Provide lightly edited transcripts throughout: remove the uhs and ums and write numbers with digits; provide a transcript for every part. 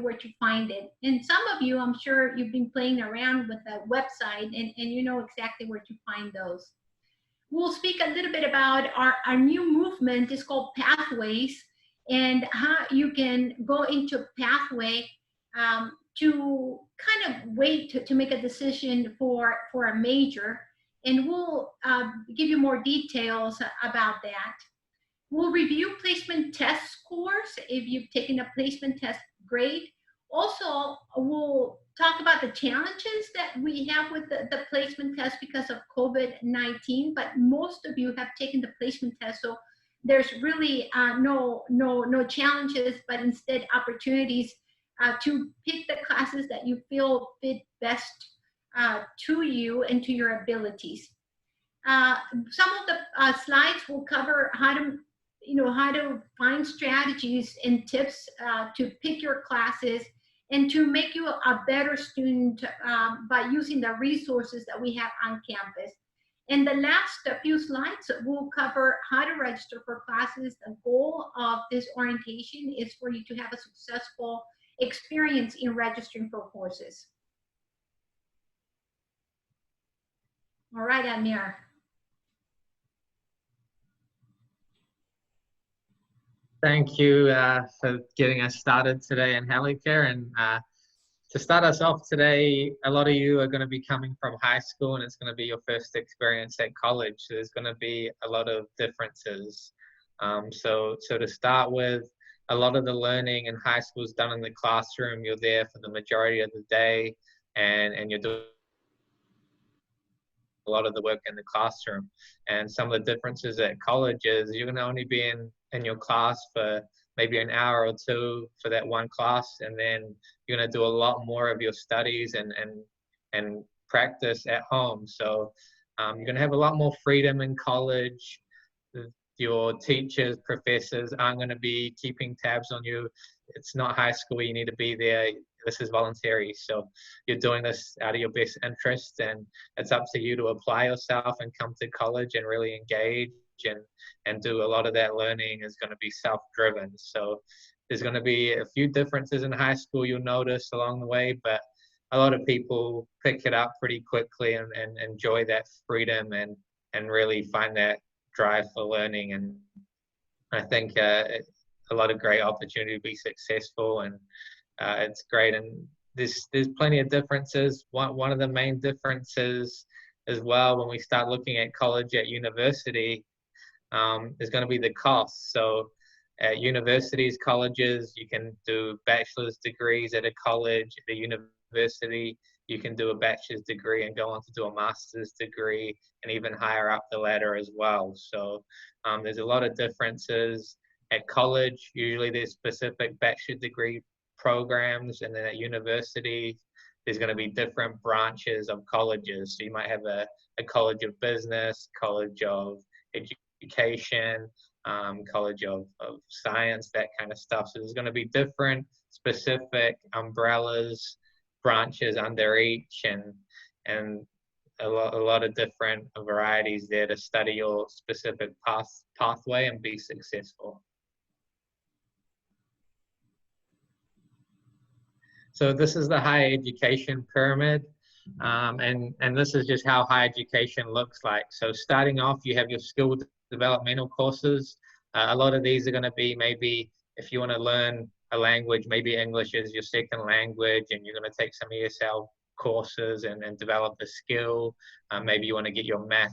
where to find it. And some of you, I'm sure you've been playing around with the website and you know exactly where to find those. We'll speak a little bit about our new movement. It's called Pathways, and how you can go into Pathway to kind of wait to make a decision for a major. And we'll give you more details about that. We'll review placement test scores if you've taken a placement test grade. Also, we'll talk about the challenges that we have with the placement test because of COVID-19, but most of you have taken the placement test, so there's really no challenges, but instead opportunities to pick the classes that you feel fit best to you and to your abilities. Some of the slides will cover how to find strategies and tips to pick your classes and to make you a better student by using the resources that we have on campus. And the last few slides will cover how to register for classes. The goal of this orientation is for you to have a successful experience in registering for courses. All right, Amir. Thank you for getting us started today in Healthcare. And to start us off today, a lot of you are going to be coming from high school and it's going to be your first experience at college. So there's going to be a lot of differences. So to start with, a lot of the learning in high school is done in the classroom. You're there for the majority of the day and you're doing a lot of the work in the classroom. And some of the differences at college is you're going to only be in your class for maybe an hour or two for that one class, and then you're going to do a lot more of your studies and practice at home. So you're going to have a lot more freedom in college. Your teachers, professors aren't going to be keeping tabs on you. It's not high school, you need to be there. This is voluntary. So you're doing this out of your best interest, and it's up to you to apply yourself and come to college and really engage and do a lot of that learning is going to be self-driven. So there's going to be a few differences in high school you'll notice along the way, but a lot of people pick it up pretty quickly and enjoy that freedom and really find that drive for learning. And I think a lot of great opportunity to be successful, and it's great. And there's plenty of differences. One of the main differences as well when we start looking at college at university is going to be the cost. So at universities, colleges, you can do bachelor's degrees at a college. At a university, you can do a bachelor's degree and go on to do a master's degree and even higher up the ladder as well. So there's a lot of differences. At college, usually there's specific bachelor degree programs, and then at university, there's going to be different branches of colleges. So you might have a college of business, college of education, college of science, that kind of stuff. So there's going to be different specific umbrellas, branches under each, and a lot of different varieties there to study your specific pathway and be successful. So this is the higher education pyramid, and this is just how higher education looks like. So starting off, you have your skill developmental courses. A lot of these are going to be maybe if you want to learn a language, maybe English is your second language, and you're going to take some ESL courses and develop a skill. Maybe you want to get your math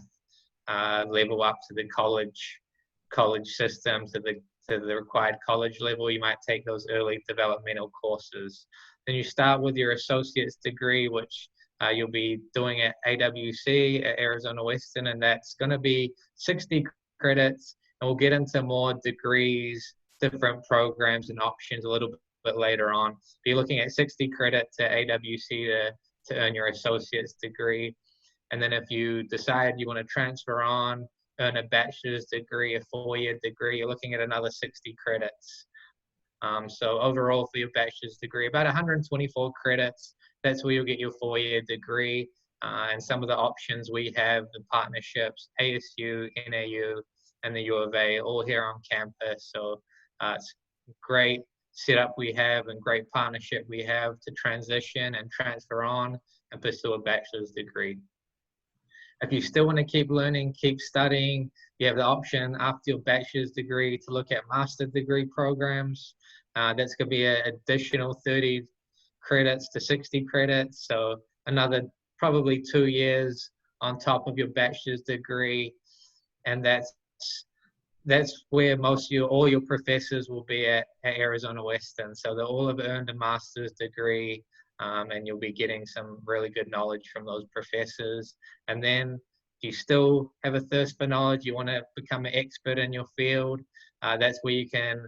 level up to the college system, to the required college level. You might take those early developmental courses. Then you start with your associate's degree, which you'll be doing at AWC at Arizona Western, and that's going to be 60 credits. And we'll get into more degrees, different programs and options a little bit later on. You're looking at 60 credits at AWC to earn your associate's degree. And then if you decide you want to transfer on, earn a bachelor's degree, a 4-year degree, you're looking at another 60 credits. So overall for your bachelor's degree, about 124 credits. That's where you'll get your 4-year degree. And some of the options we have, the partnerships, ASU, NAU, and the U of A, all here on campus. So it's great setup we have and great partnership we have to transition and transfer on and pursue a bachelor's degree. If you still want to keep learning, keep studying, you have the option after your bachelor's degree to look at master's degree programs. That's going to be an additional 30 credits to 60 credits. So another probably 2 years on top of your bachelor's degree. And that's where all your professors will be at Arizona Western. So they all have earned a master's degree, and you'll be getting some really good knowledge from those professors. And then if you still have a thirst for knowledge, you want to become an expert in your field, that's where you can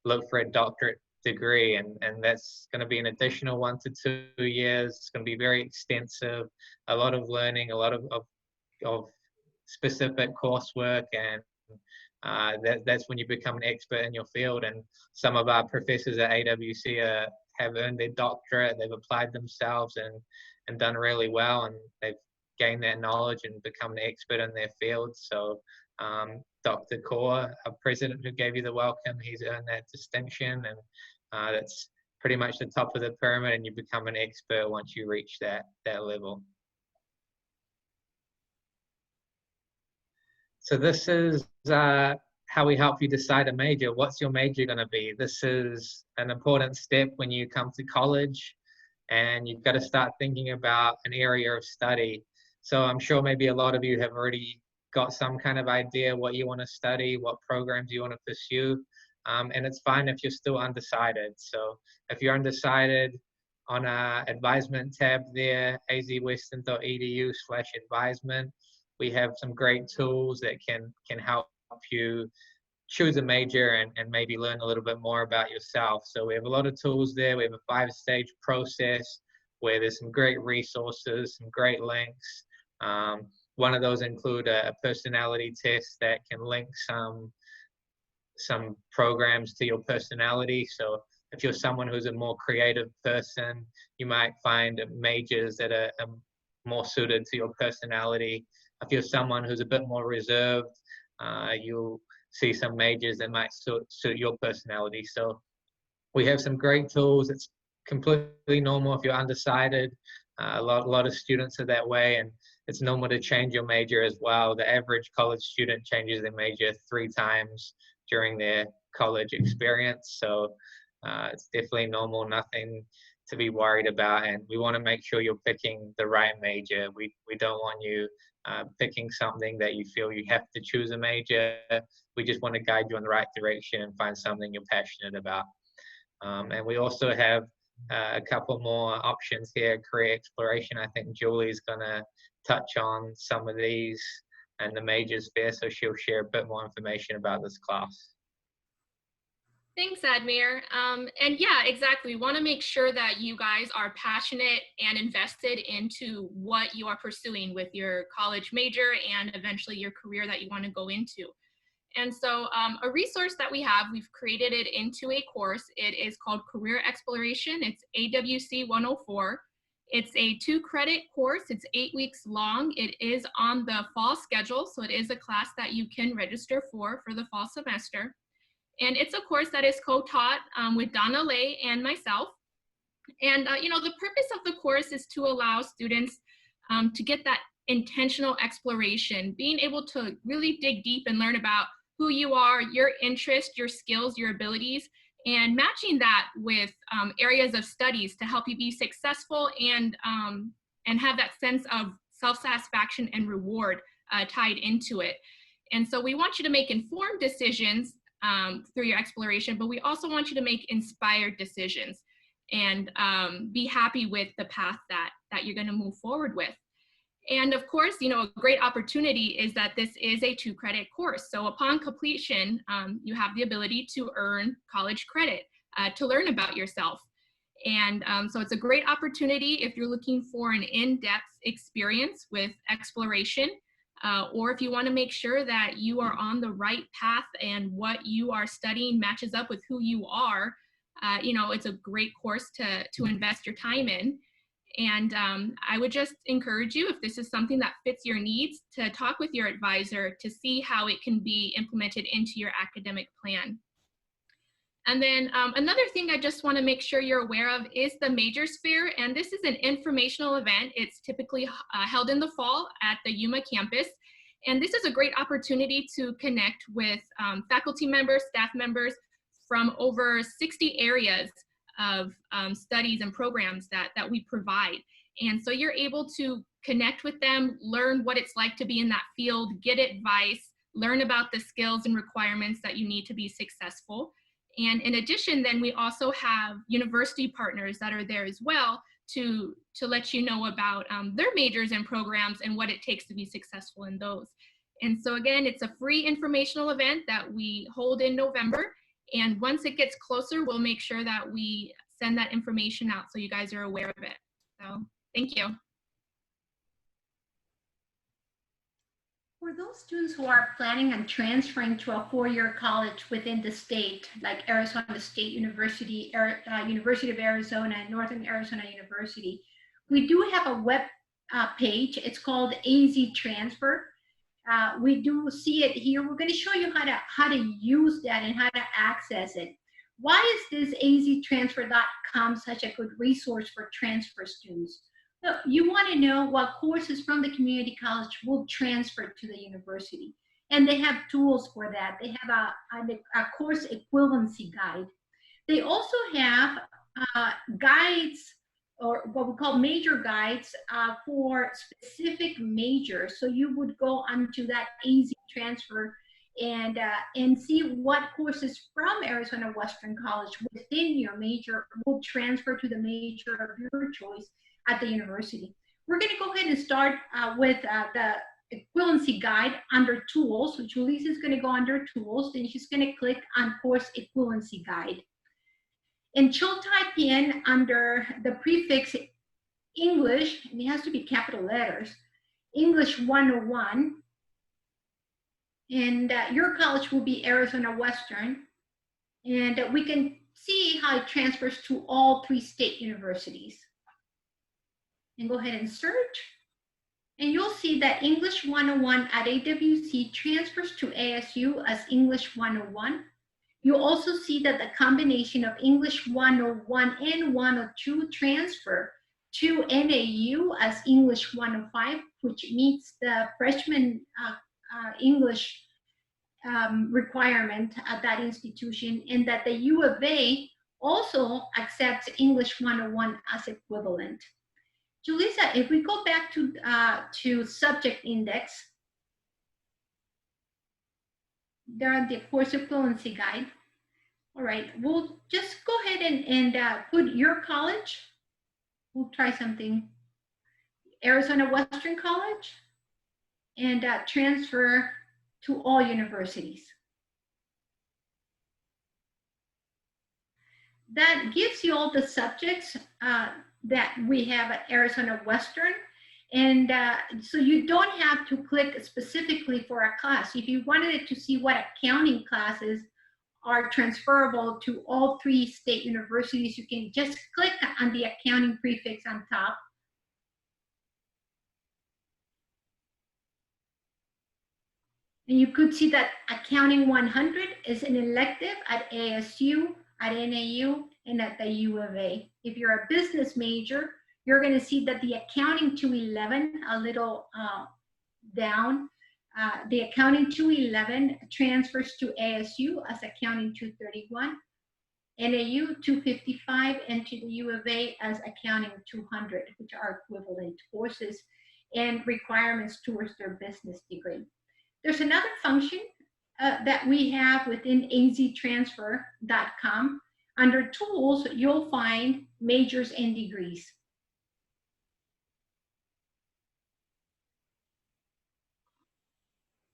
look for a doctorate degree, and that's going to be an additional 1 to 2 years. It's going to be very extensive, a lot of learning, a lot of specific coursework, and that's when you become an expert in your field. And some of our professors at AWC have earned their doctorate. They've applied themselves and done really well, and they've gained that knowledge and become an expert in their field. So Dr. Kaur, our president who gave you the welcome, he's earned that distinction, and that's pretty much the top of the pyramid, and you become an expert once you reach that level. So this is how we help you decide a major. What's your major going to be? This is an important step when you come to college, and you've got to start thinking about an area of study. So I'm sure maybe a lot of you have already got some kind of idea what you want to study, what programs you want to pursue, and it's fine if you're still undecided. So if you're undecided, on our advisement tab there, azwestern.edu/advisement, we have some great tools that can help you choose a major and maybe learn a little bit more about yourself. So we have a lot of tools there. We have a 5-stage process where there's some great resources, some great links. One of those include a personality test that can link some programs to your personality. So if you're someone who's a more creative person, you might find majors that are more suited to your personality. If you're someone who's a bit more reserved, you'll see some majors that might suit your personality. So we have some great tools. It's completely normal if you're undecided. A lot of students are that way, and it's normal to change your major as well. The average college student changes their major 3 times during their college experience. So it's definitely normal, nothing to be worried about. And we want to make sure you're picking the right major. We don't want you picking something that you feel you have to choose a major. We just want to guide you in the right direction and find something you're passionate about. And we also have a couple more options here. Career exploration, I think Julie's going to touch on some of these and the majors there, so she'll share a bit more information about this class. Thanks, Admir. And yeah, exactly. We want to make sure that you guys are passionate and invested into what you are pursuing with your college major and eventually your career that you want to go into. And so a resource that we have, we've created it into a course. It is called Career Exploration. It's AWC 104. It's a 2-credit course. It's 8 weeks long. It is on the fall schedule. So it is a class that you can register for the fall semester. And it's a course that is co-taught with Donna Lay and myself. And the purpose of the course is to allow students to get that intentional exploration, being able to really dig deep and learn about who you are, your interests, your skills, your abilities, and matching that with areas of studies to help you be successful and have that sense of self-satisfaction and reward tied into it. And so we want you to make informed decisions through your exploration, but we also want you to make inspired decisions and be happy with the path that you're going to move forward with. And of course, a great opportunity is that this is a 2-credit course. So upon completion, you have the ability to earn college credit to learn about yourself. And so it's a great opportunity if you're looking for an in-depth experience with exploration, or if you want to make sure that you are on the right path and what you are studying matches up with who you are. It's a great course to invest your time in. And I would just encourage you, if this is something that fits your needs, to talk with your advisor to see how it can be implemented into your academic plan. And then another thing I just want to make sure you're aware of is the Majors Fair. And this is an informational event. It's typically held in the fall at the Yuma campus. And this is a great opportunity to connect with faculty members, staff members from over 60 areas of studies and programs that we provide. And so you're able to connect with them, learn what it's like to be in that field, get advice, learn about the skills and requirements that you need to be successful. And in addition, then we also have university partners that are there as well to let you know about their majors and programs and what it takes to be successful in those. And so again, it's a free informational event that we hold in November. And once it gets closer, we'll make sure that we send that information out so you guys are aware of it. So thank you. For those students who are planning on transferring to a four-year college within the state, like Arizona State University, University of Arizona, Northern Arizona University, we do have a web page. It's called AZ Transfer. We do see it here. We're going to show you how to use that and how to access it. Why is this aztransfer.com such a good resource for transfer students? So you want to know what courses from the community college will transfer to the university. And they have tools for that. They have a course equivalency guide. They also have guides, or what we call major guides for specific majors. So you would go onto that AZ Transfer and see what courses from Arizona Western College within your major will transfer to the major of your choice at the university. We're going to go ahead and start with the equivalency guide under tools. So Julissa is going to go under tools, then she's going to click on course equivalency guide. And she'll type in under the prefix English, and it has to be capital letters, English 101. And your college will be Arizona Western. And we can see how it transfers to all 3 state universities. And go ahead and search. And you'll see that English 101 at AWC transfers to ASU as English 101. You'll also see that the combination of English 101 and 102 transfer to NAU as English 105, which meets the freshman English requirement at that institution, and that the U of A also accepts English 101 as equivalent. Julissa, if we go back to subject index, there are the course equivalency guide. All right, we'll just go ahead and put your college. We'll try something. Arizona Western College, and transfer to all universities. That gives you all the subjects that we have at Arizona Western. And so you don't have to click specifically for a class. If you wanted to see what accounting classes are transferable to all 3 state universities, you can just click on the accounting prefix on top. And you could see that Accounting 100 is an elective at ASU, at NAU, and at the U of A. If you're a business major, you're going to see that the Accounting 211, a little down, the Accounting 211 transfers to ASU as Accounting 231, NAU 255, and to the U of A as Accounting 200, which are equivalent courses and requirements towards their business degree. There's another function that we have within aztransfer.com. Under tools, you'll find majors and degrees.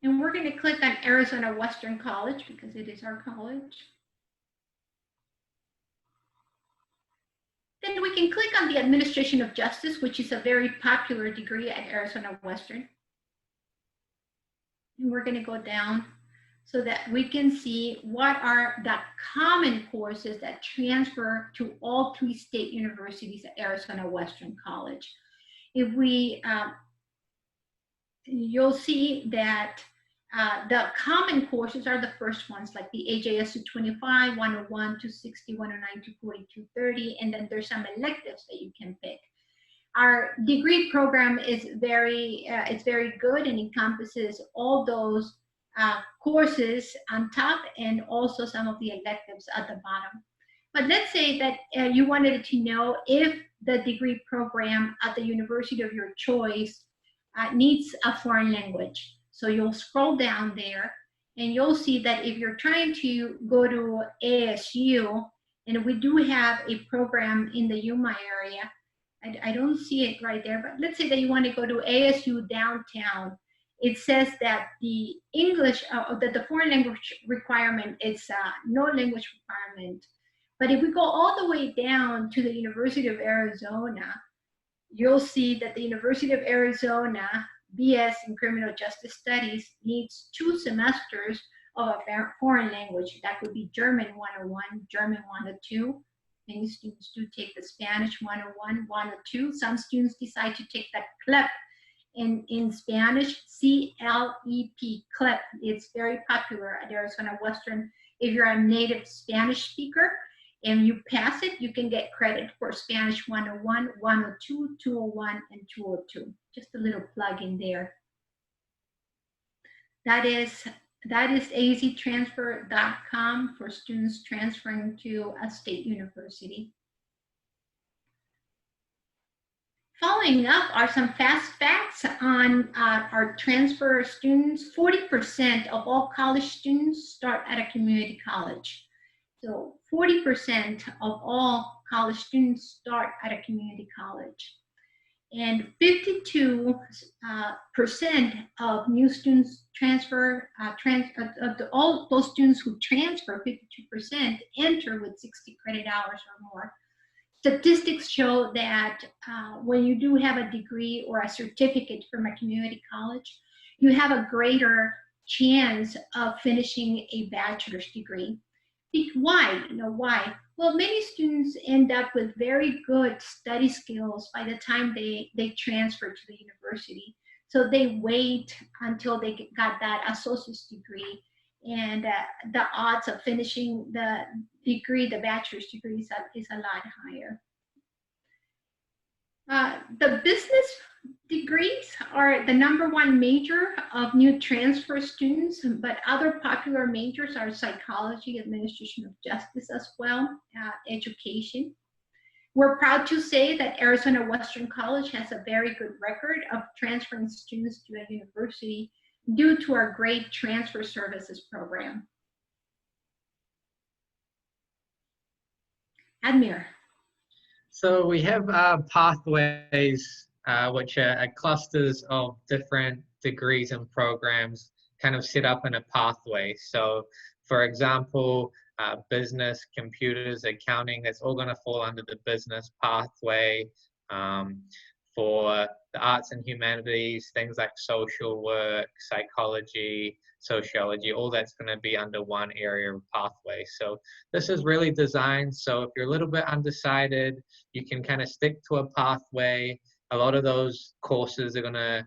And we're going to click on Arizona Western College because it is our college. Then we can click on the Administration of Justice, which is a very popular degree at Arizona Western. And we're going to go down so that we can see what are the common courses that transfer to all 3 state universities at Arizona Western College. If we, you'll see that The common courses are the first ones, like the AJS 225, 101, 260, 109, 240, 230, and then there's some electives that you can pick. Our degree program is it's very good and encompasses all those courses on top and also some of the electives at the bottom. But let's say that you wanted to know if the degree program at the university of your choice needs a foreign language. So you'll scroll down there and you'll see that if you're trying to go to ASU, and we do have a program in the Yuma area, I don't see it right there, but let's say that you want to go to ASU downtown. It says that the English, that the foreign language requirement is no language requirement. But if we go all the way down to the University of Arizona, you'll see that the University of Arizona BS in Criminal Justice Studies needs 2 semesters of a foreign language. That could be German 101, German 102. Many students do take the Spanish 101, 102. Some students decide to take that CLEP in Spanish, C-L-E-P, CLEP. It's very popular at Arizona Western. If you're a native Spanish speaker and you pass it, you can get credit for Spanish 101, 102, 201, and 202. Just a little plug in there. That is aztransfer.com for students transferring to a state university. Following up are some fast facts on our transfer students. 40% of all college students start at a community college. So 40% of all college students start at a community college. And 52% of new students transfer, all those students who transfer, 52% enter with 60 credit hours or more. Statistics show that when you do have a degree or a certificate from a community college, you have a greater chance of finishing a bachelor's degree. Why? Why? Well, many students end up with very good study skills by the time they transfer to the university. So they wait until they got that associate's degree, and the odds of finishing the degree, the bachelor's degree, is a lot higher. The business degrees are the #1 major of new transfer students, but other popular majors are psychology, administration of justice as well, education. We're proud to say that Arizona Western College has a very good record of transferring students to a university due to our great transfer services program. Admir. So we have pathways, which are clusters of different degrees and programs kind of set up in a pathway. So for example, business, computers, accounting, that's all going to fall under the business pathway. For the arts and humanities, things like social work, psychology, sociology, all that's going to be under one area of pathway. So this is really designed so if you're a little bit undecided, you can kind of stick to a pathway. A lot of those courses are going to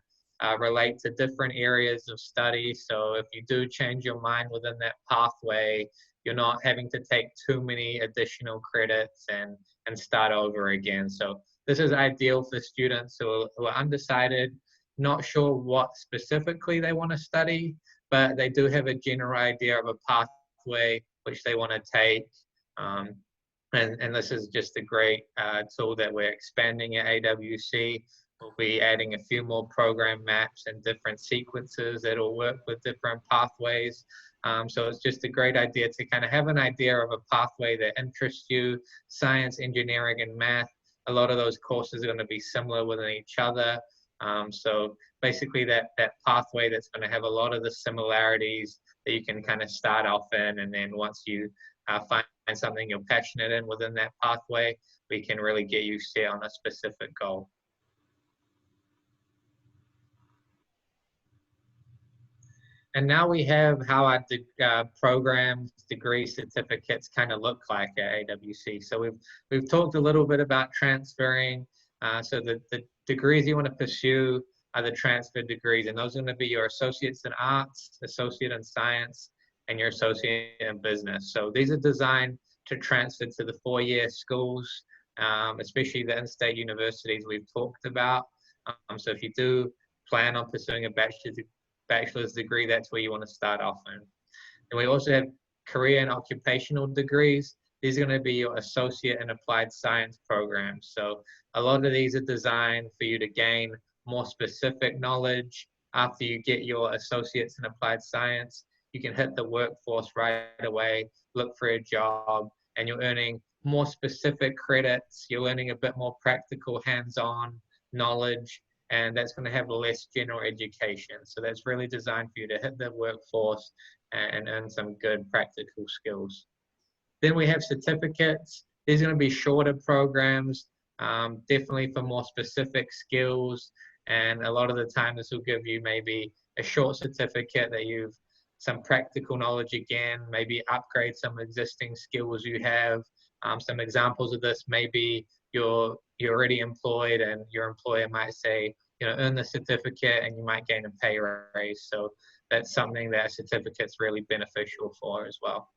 relate to different areas of study. So if you do change your mind within that pathway, you're not having to take too many additional credits and start over again. So this is ideal for students who are undecided, not sure what specifically they want to study, but they do have a general idea of a pathway which they want to take. And this is just a great tool that we're expanding at AWC. We'll be adding a few more program maps and different sequences that will work with different pathways. So it's just a great idea to kind of have an idea of a pathway that interests you. Science, engineering, and math, a lot of those courses are going to be similar within each other. So basically that pathway that's going to have a lot of the similarities that you can kind of start off in, and then once you find something you're passionate in within that pathway, we can really get you set on a specific goal. And now we have how our programs, degree certificates kind of look like at AWC. So we've talked a little bit about transferring. So the degrees you want to pursue are the transfer degrees, and those are going to be your associates in arts, associate in science, and your associate in business. So these are designed to transfer to the four-year schools, especially the in-state universities we've talked about. So if you do plan on pursuing a bachelor's degree, that's where you want to start off in. And we also have career and occupational degrees. These are going to be your associate in applied science programs. So a lot of these are designed for you to gain more specific knowledge. After you get your associates in applied science, you can hit the workforce right away, look for a job, and you're earning more specific credits. You're learning a bit more practical, hands-on knowledge, and that's going to have less general education. So that's really designed for you to hit the workforce and earn some good practical skills. Then we have certificates. These are going to be shorter programs, definitely for more specific skills. And a lot of the time, this will give you maybe a short certificate that you've some practical knowledge again, maybe upgrade some existing skills you have. Some examples of this, maybe you're already employed and your employer might say, earn the certificate and you might gain a pay raise. So that's something that a certificate's really beneficial for as well.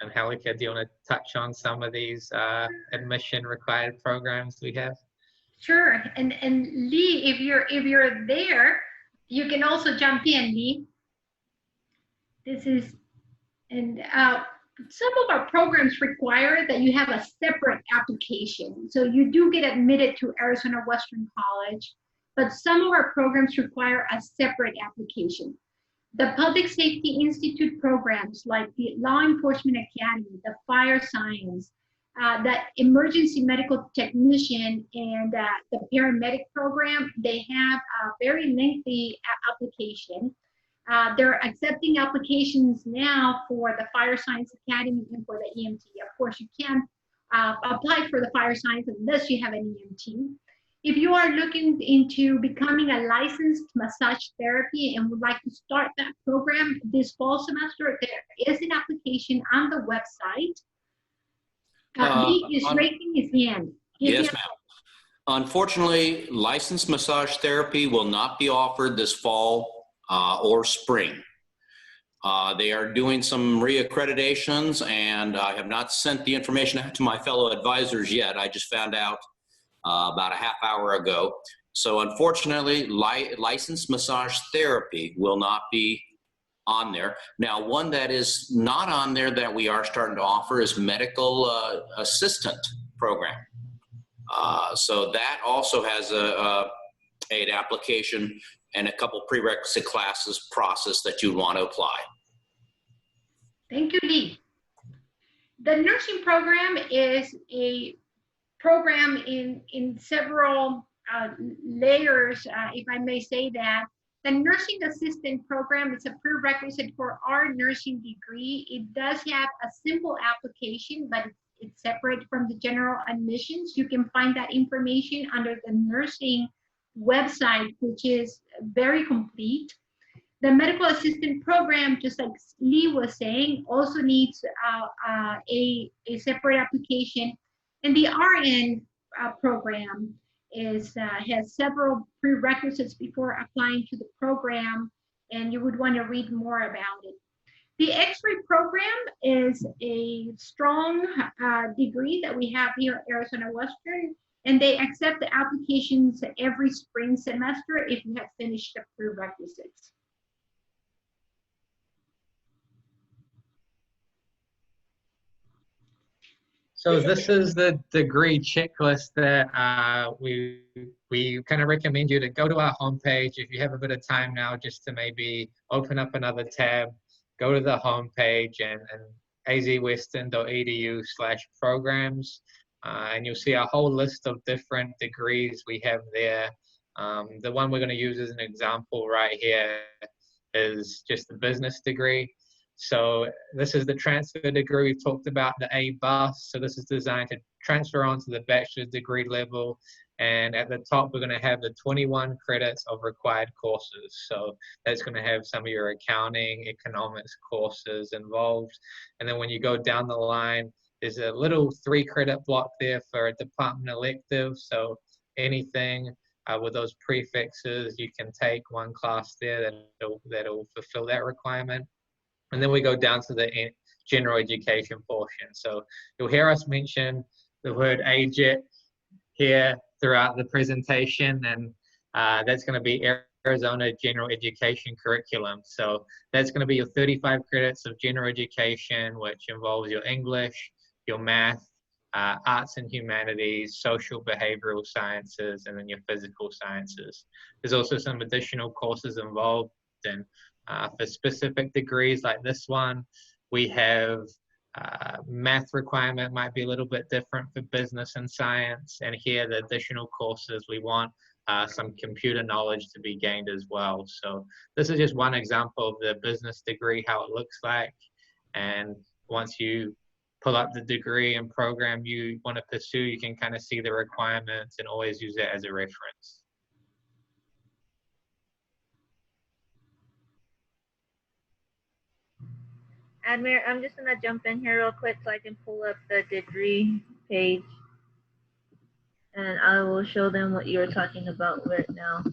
And Halika, do you want to touch on some of these admission required programs we have? Sure. And Lee, if you're there, you can also jump in, Lee. Some of our programs require that you have a separate application. So you do get admitted to Arizona Western College, but some of our programs require a separate application. The Public Safety Institute programs like the Law Enforcement Academy, the Fire Science, the Emergency Medical Technician, and the Paramedic program, they have a very lengthy application. They're accepting applications now for the Fire Science Academy and for the EMT. Of course, you can't apply for the Fire Science unless you have an EMT. If you are looking into becoming a licensed massage therapy and would like to start that program this fall semester, there is an application on the website. Lee is raising his hand. Yes, ma'am. Unfortunately, licensed massage therapy will not be offered this fall or spring. They are doing some reaccreditations, and I have not sent the information out to my fellow advisors yet. I just found out about a half hour ago. So unfortunately, licensed massage therapy will not be on there. Now, one that is not on there that we are starting to offer is medical assistant program. So that also has an application and a couple prerequisite classes process that you want to apply. Thank you, Lee. The nursing program is a program in several layers, if I may say that. The nursing assistant program is a prerequisite for our nursing degree. It does have a simple application, but it's separate from the general admissions. You can find that information under the nursing website, which is very complete. The medical assistant program, just like Lee was saying, also needs a separate application. And the RN program has several prerequisites before applying to the program, and you would want to read more about it. The X-ray program is a strong degree that we have here at Arizona Western, and they accept the applications every spring semester if you have finished the prerequisites. So this is the degree checklist that we kind of recommend you to go to our homepage. If you have a bit of time now, just to maybe open up another tab, go to the homepage and azwestern.edu/programs, and you'll see a whole list of different degrees we have there. The one we're going to use as an example right here is just the business degree. So this is the transfer degree we've talked about, the A-BUS. So this is designed to transfer onto the bachelor's degree level. And at the top, we're going to have the 21 credits of required courses. So that's going to have some of your accounting, economics courses involved. And then when you go down the line, there's a little 3-credit block there for a department elective. So anything with those prefixes, you can take one class there that'll fulfill that requirement. And then we go down to the general education portion. So you'll hear us mention the word AGET here throughout the presentation, and that's going to be Arizona General Education Curriculum. So that's going to be your 35 credits of general education, which involves your English, your math, arts and humanities, social behavioral sciences, and then your physical sciences. There's also some additional courses involved, and for specific degrees like this one, we have math requirement might be a little bit different for business and science, and here the additional courses we want some computer knowledge to be gained as well. So this is just one example of the business degree, how it looks like. And once you pull up the degree and program you want to pursue, you can kind of see the requirements and always use it as a reference. Admir, I'm just gonna jump in here real quick so I can pull up the degree page, and I will show them what you're talking about right now.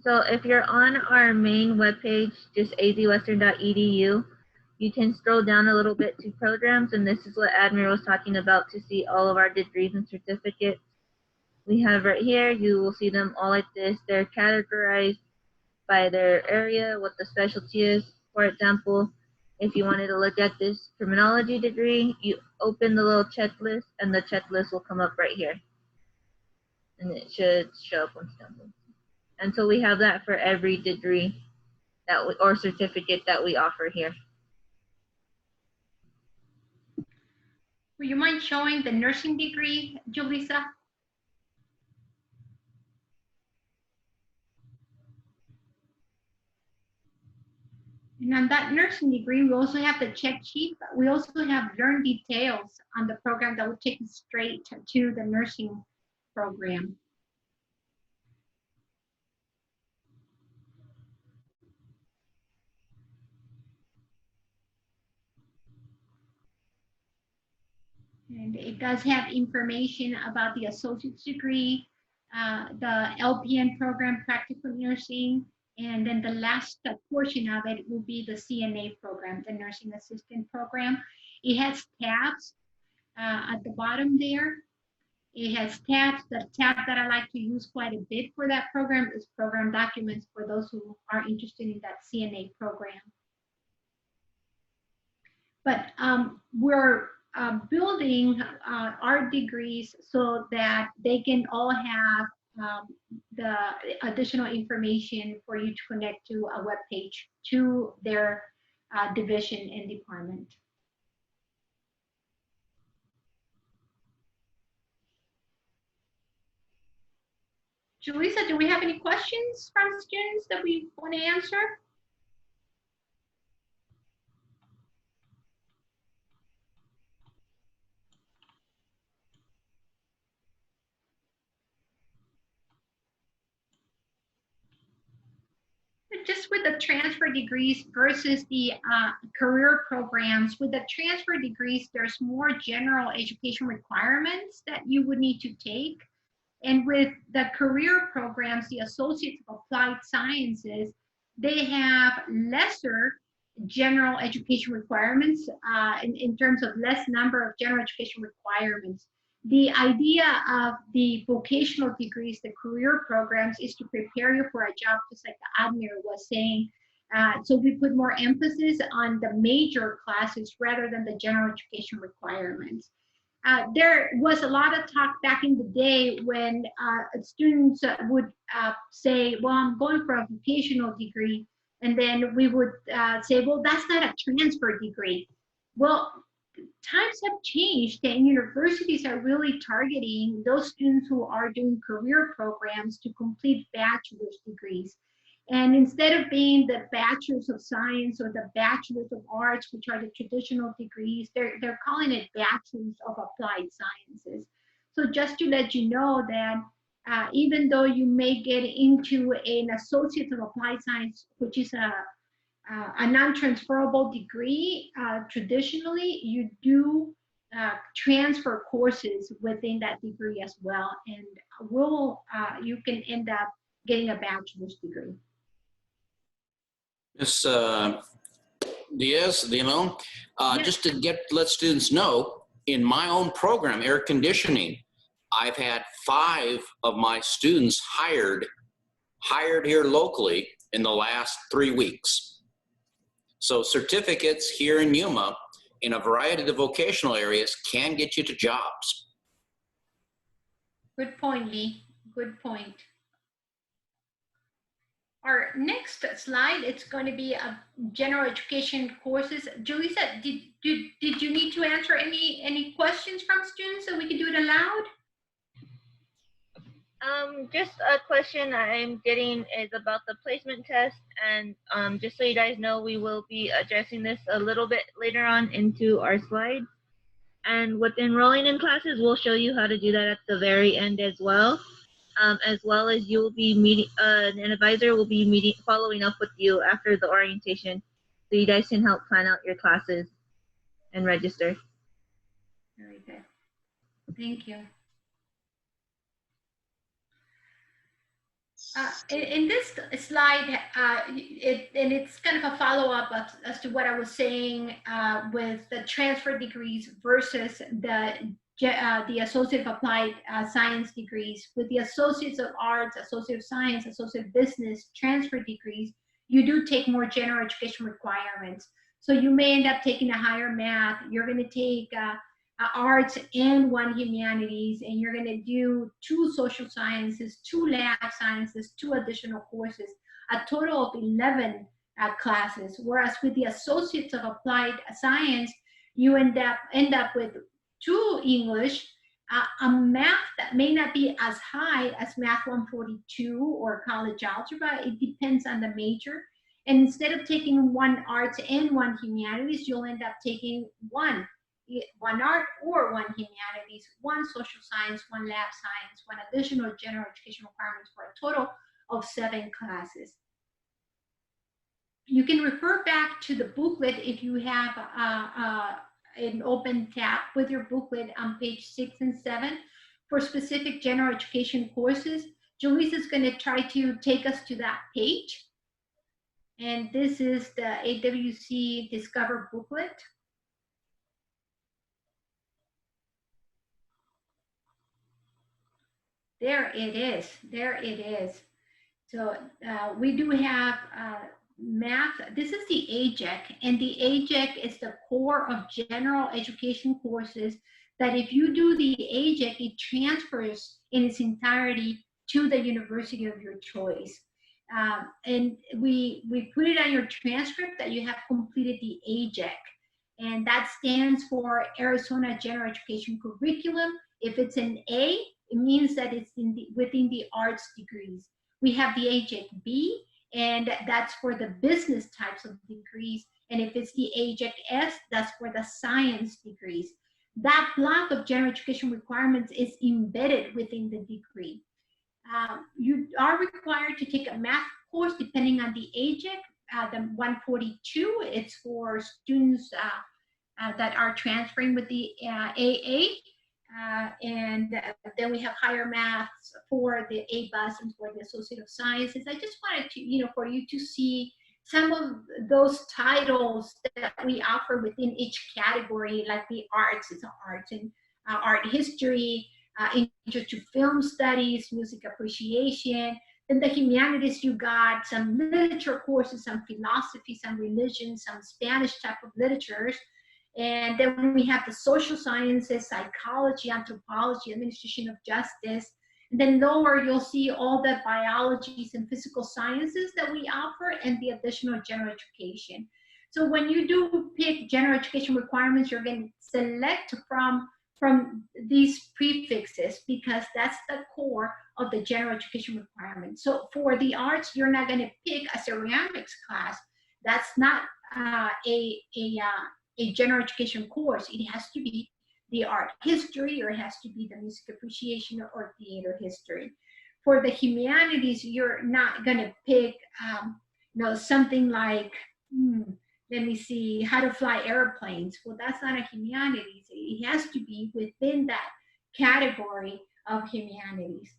So if you're on our main webpage, just azwestern.edu, you can scroll down a little bit to programs, and this is what Admir was talking about to see all of our degrees and certificates. We have right here, you will see them all like this. They're categorized by their area, what the specialty is. For example, if you wanted to look at this criminology degree, you open the little checklist, and the checklist will come up right here. And it should show up once done. And so we have that for every degree that we, or certificate that we offer here. Would you mind showing the nursing degree, Julissa? And on that nursing degree, we also have the check sheet, but we also have learn details on the program that will take you straight to the nursing program. And it does have information about the associate's degree, the LPN program, practical nursing, and then the last portion of it will be the CNA program, the nursing assistant program. It has tabs at the bottom there. It has tabs. The tab that I like to use quite a bit for that program is program documents for those who are interested in that CNA program. But we're building our degrees so that they can all have the additional information for you to connect to a web page to their division and department. Julissa, do we have any questions from students that we want to answer? Just with the transfer degrees versus the career programs, with the transfer degrees, there's more general education requirements that you would need to take. And with the career programs, the Associates of Applied Sciences, they have lesser general education requirements in terms of less number of general education requirements. The idea of the vocational degrees, the career programs, is to prepare you for a job, just like the Admir was saying. So we put more emphasis on the major classes rather than the general education requirements. There was a lot of talk back in the day when students would say, well, I'm going for a vocational degree. And then we would say, well, that's not a transfer degree. Well, times have changed, and universities are really targeting those students who are doing career programs to complete bachelor's degrees. And instead of being the bachelor's of science or the bachelor's of arts, which are the traditional degrees, they're calling it bachelor's of applied sciences. So just to let you know that even though you may get into an associate of applied science, which is a non-transferable degree, traditionally you do transfer courses within that degree as well, and you can end up getting a bachelor's degree. Ms. Diaz, Yes. just to let students know, in my own program, air conditioning, I've had 5 of my students hired here locally in the last 3 weeks. So certificates here in Yuma in a variety of vocational areas can get you to jobs. Good point, Lee. Good point. Our next slide, it's going to be a general education courses. Julissa, did you need to answer any questions from students so we can do it aloud? Just a question I'm getting is about the placement test, and just so you guys know, we will be addressing this a little bit later on into our slides. And with enrolling in classes, we'll show you how to do that at the very end as well. As well as you will be meeting, an advisor will be following up with you after the orientation, so you guys can help plan out your classes and register. Very good. Thank you. In this slide, it's kind of a follow-up as to what I was saying with the transfer degrees versus the Associate of Applied Science degrees. With the Associates of Arts, Associate of Science, Associate of Business transfer degrees, you do take more general education requirements. So you may end up taking a higher math. You're going to take arts and 1 humanities, and you're going to do 2 social sciences, 2 lab sciences, 2 additional courses, a total of 11 classes. Whereas with the Associates of Applied Science, you end up with 2 English, a math that may not be as high as Math 142 or college algebra. It depends on the major. And instead of taking 1 arts and 1 humanities, you'll end up taking 1 art or 1 humanities, 1 social science, 1 lab science, 1 additional general education requirements, for a total of 7 classes. You can refer back to the booklet if you have an open tab with your booklet on page 6 and 7 for specific general education courses. Julissa is going to try to take us to that page. And this is the AWC Discover booklet. There it is. There it is. So we do have math. This is the AJEC, and the AJEC is the core of general education courses that if you do the AJEC, it transfers in its entirety to the university of your choice. And we put it on your transcript that you have completed the AJEC, and that stands for Arizona General Education Curriculum. If it's an A, it means that it's within the arts degrees. We have the AJEC B, and that's for the business types of degrees. And if it's the AJEC S, that's for the science degrees. That block of general education requirements is embedded within the degree. You are required to take a math course depending on the AJEC. The 142, it's for students that are transferring with the AA. And then we have higher maths for the A-BUS and for the Associate of Sciences. I just wanted to, for you to see some of those titles that we offer within each category, like the arts, it's arts and art history, intro to film studies, music appreciation. Then the humanities, you got some literature courses, some philosophy, some religion, some Spanish type of literatures. And then we have the social sciences, psychology, anthropology, administration of justice. And then lower, you'll see all the biologies and physical sciences that we offer and the additional general education. So when you do pick general education requirements, you're going to select from these prefixes because that's the core of the general education requirements. So for the arts, you're not going to pick a ceramics class. That's not a general education course. It has to be the art history, or it has to be the music appreciation or theater history. For the humanities, you're not going to pick something like let me see, how to fly airplanes. Well, that's not a humanities. It has to be within that category of humanities.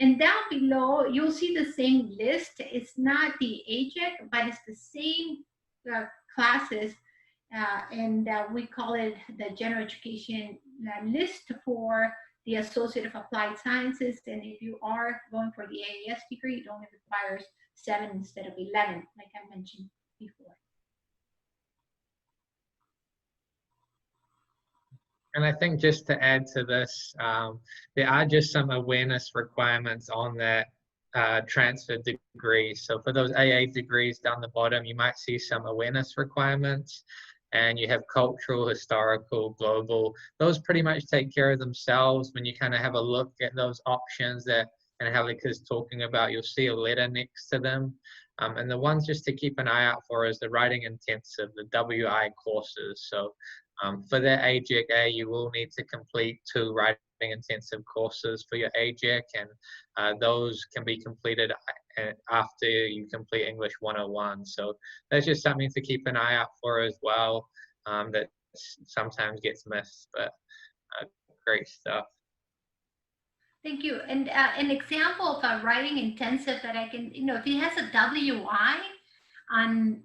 And down below, you'll see the same list. It's not the AJEC, but it's the same classes. And we call it the general education list for the Associate of Applied Sciences. And if you are going for the AAS degree, it only requires 7 instead of 11, like I mentioned before. And I think just to add to this, there are just some awareness requirements on that transfer degree. So for those AA degrees down the bottom, you might see some awareness requirements, and you have cultural, historical, global. Those pretty much take care of themselves. When you kind of have a look at those options that Angelica's talking about, you'll see a letter next to them. And the ones just to keep an eye out for is the writing intensive, the WI courses. So for that AJEC, you will need to complete 2 writing intensive courses for your AJEC, and those can be completed after you complete English 101. So that's just something to keep an eye out for as well, that sometimes gets missed, but great stuff. Thank you. And an example of a writing intensive that I can, if it has a WI on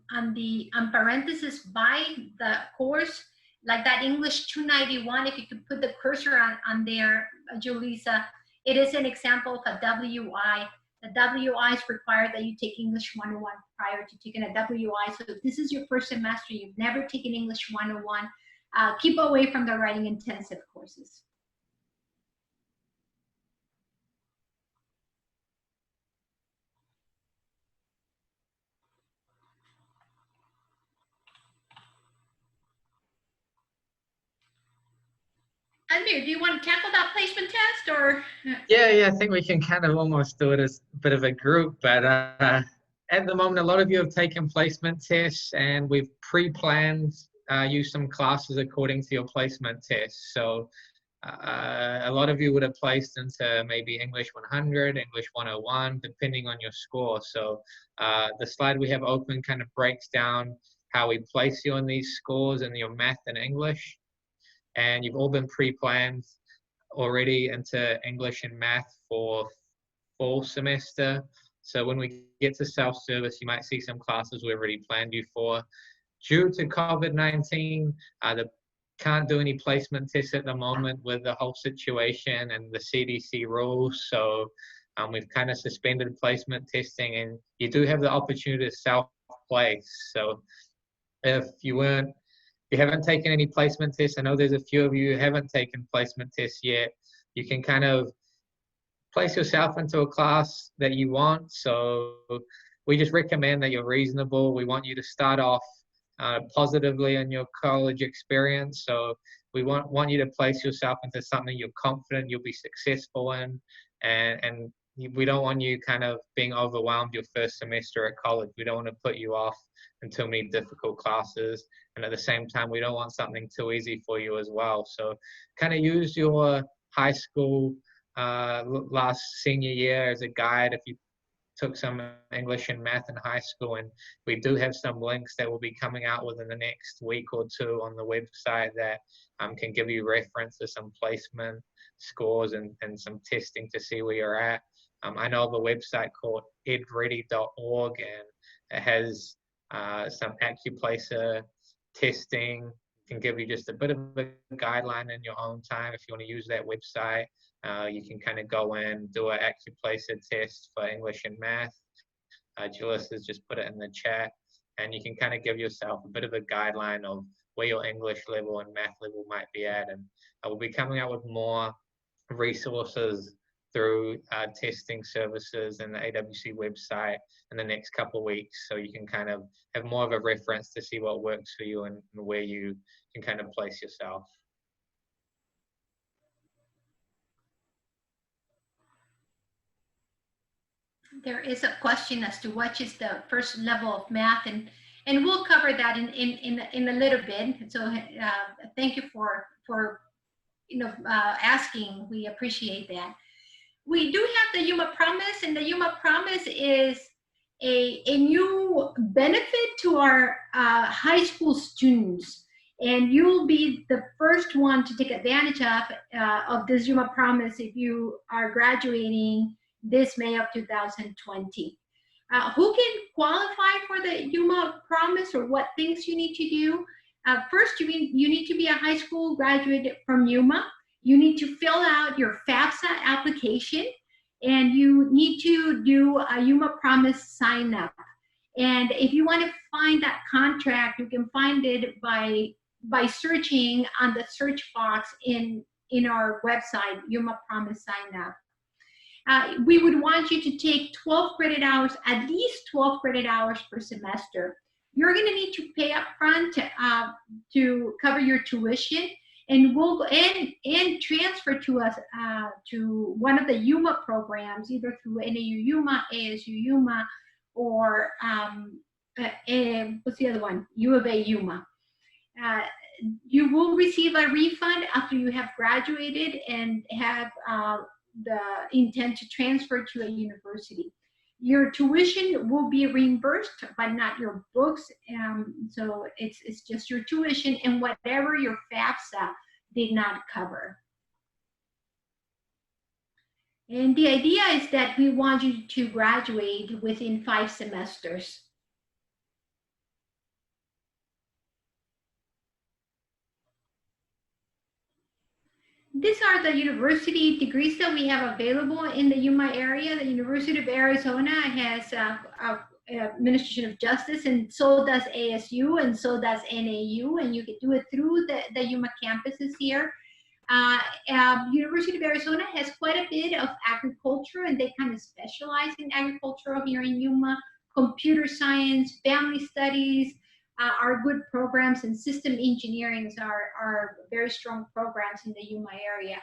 parentheses by the course, like that English 291, if you could put the cursor on there, Julissa, it is an example of a WI. The WI is required that you take English 101 prior to taking a WI. So if this is your first semester, you've never taken English 101, keep away from the writing intensive courses. Amir, do you want to tackle that placement test, or? Yeah, I think we can kind of almost do it as a bit of a group, but at the moment, a lot of you have taken placement tests, and we've pre-planned you some classes according to your placement tests. So a lot of you would have placed into maybe English 100, English 101, depending on your score. So the slide we have open kind of breaks down how we place you on these scores in your math and English. And you've all been pre-planned already into English and math for fall semester. So when we get to self-service, you might see some classes we've already planned you for. Due to COVID-19, they can't do any placement tests at the moment with the whole situation and the CDC rules. So we've kind of suspended placement testing, and you do have the opportunity to self-place. So if you haven't taken any placement tests, I know there's a few of you who haven't taken placement tests yet, you can kind of place yourself into a class that you want. So we just recommend that you're reasonable. We want you to start off positively in your college experience. So we want you to place yourself into something you're confident you'll be successful in, and we don't want you kind of being overwhelmed your first semester at college. We don't want to put you off in too many difficult classes, and at the same time we don't want something too easy for you as well. So kind of use your high school last senior year as a guide if you took some English and math in high school, and we do have some links that will be coming out within the next week or two on the website that can give you reference to some placement scores and some testing to see where you're at. I know of a website called edready.org, and it has some AccuPlacer testing. Can give you just a bit of a guideline in your own time if you want to use that website. You can kind of go in, do an AccuPlacer test for English and math. Julius has just put it in the chat, and you can kind of give yourself a bit of a guideline of where your English level and math level might be at. And I will be coming out with more resources through testing services and the AWC website in the next couple of weeks, so you can kind of have more of a reference to see what works for you and where you can kind of place yourself. There is a question as to what is the first level of math, and we'll cover that in a little bit. So thank you for asking. We appreciate that. We do have the UMA Promise, and the UMA Promise is a new benefit to our high school students. And you'll be the first one to take advantage of this Yuma Promise if you are graduating this May of 2020. Who can qualify for the Yuma Promise, or what things you need to do? First, you need to be a high school graduate from Yuma. You need to fill out your FAFSA application, and you need to do a Yuma Promise sign up. And if you want to find that contract, you can find it by searching on the search box in our website, Yuma Promise sign up. We would want you to take 12 credit hours, at least 12 credit hours per semester. You're going to need to pay up front to cover your tuition, and we'll go and transfer to us to one of the Yuma programs, either through NAU Yuma, ASU Yuma, or what's the other one? U of A Yuma. You will receive a refund after you have graduated and have the intent to transfer to a university. Your tuition will be reimbursed, but not your books. So it's just your tuition and whatever your FAFSA did not cover. And the idea is that we want you to graduate within 5 semesters. These are the university degrees that we have available in the Yuma area. The University of Arizona has Administration of Justice, and so does ASU, and so does NAU, and you can do it through the Yuma campuses here. University of Arizona has quite a bit of agriculture, and they kind of specialize in agriculture here in Yuma. Computer science, family studies are good programs, and system engineering are very strong programs in the Yuma area.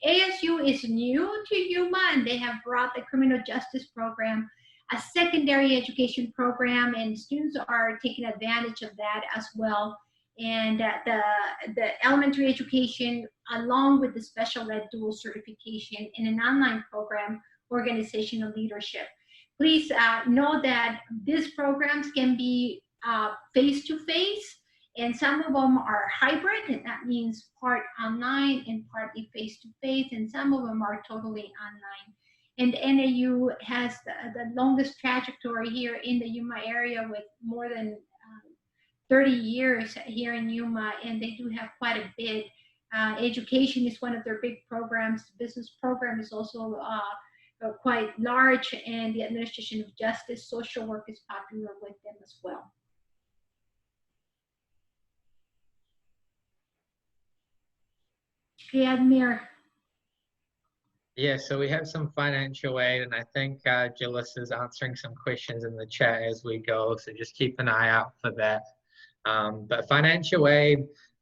ASU is new to Yuma, and they have brought the criminal justice program, a secondary education program, and students are taking advantage of that as well. And the elementary education, along with the special ed dual certification in an online program, organizational leadership. Please know that these programs can be face-to-face, and some of them are hybrid, and that means part online and partly face-to-face, and some of them are totally online. And NAU has the longest trajectory here in the Yuma area, with more than 30 years here in Yuma, and they do have quite a bit. Education is one of their big programs. The business program is also quite large, and the Administration of Justice, social work is popular with them as well. Okay, Admir. Yeah, so we have some financial aid, and I think Gillis is answering some questions in the chat as we go, so just keep an eye out for that. But financial aid,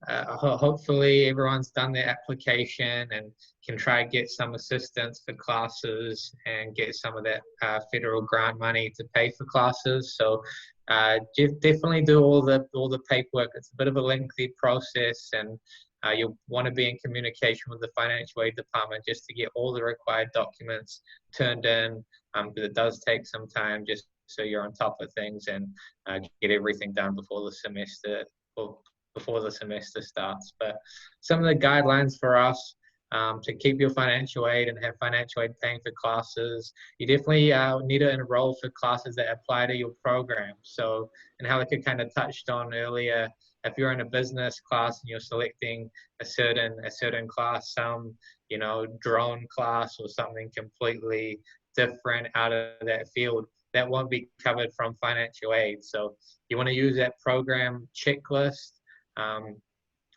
hopefully everyone's done their application and can try to get some assistance for classes and get some of that federal grant money to pay for classes. So definitely do all the paperwork. It's a bit of a lengthy process, and you'll want to be in communication with the financial aid department just to get all the required documents turned in, because it does take some time, just so you're on top of things and get everything done before the semester starts. But some of the guidelines for us to keep your financial aid and have financial aid paying for classes, you definitely need to enroll for classes that apply to your program. So, and Halika kind of touched on earlier, if you're in a business class and you're selecting a certain class, some, you know, drone class or something completely different out of that field, that won't be covered from financial aid. So you want to use that program checklist.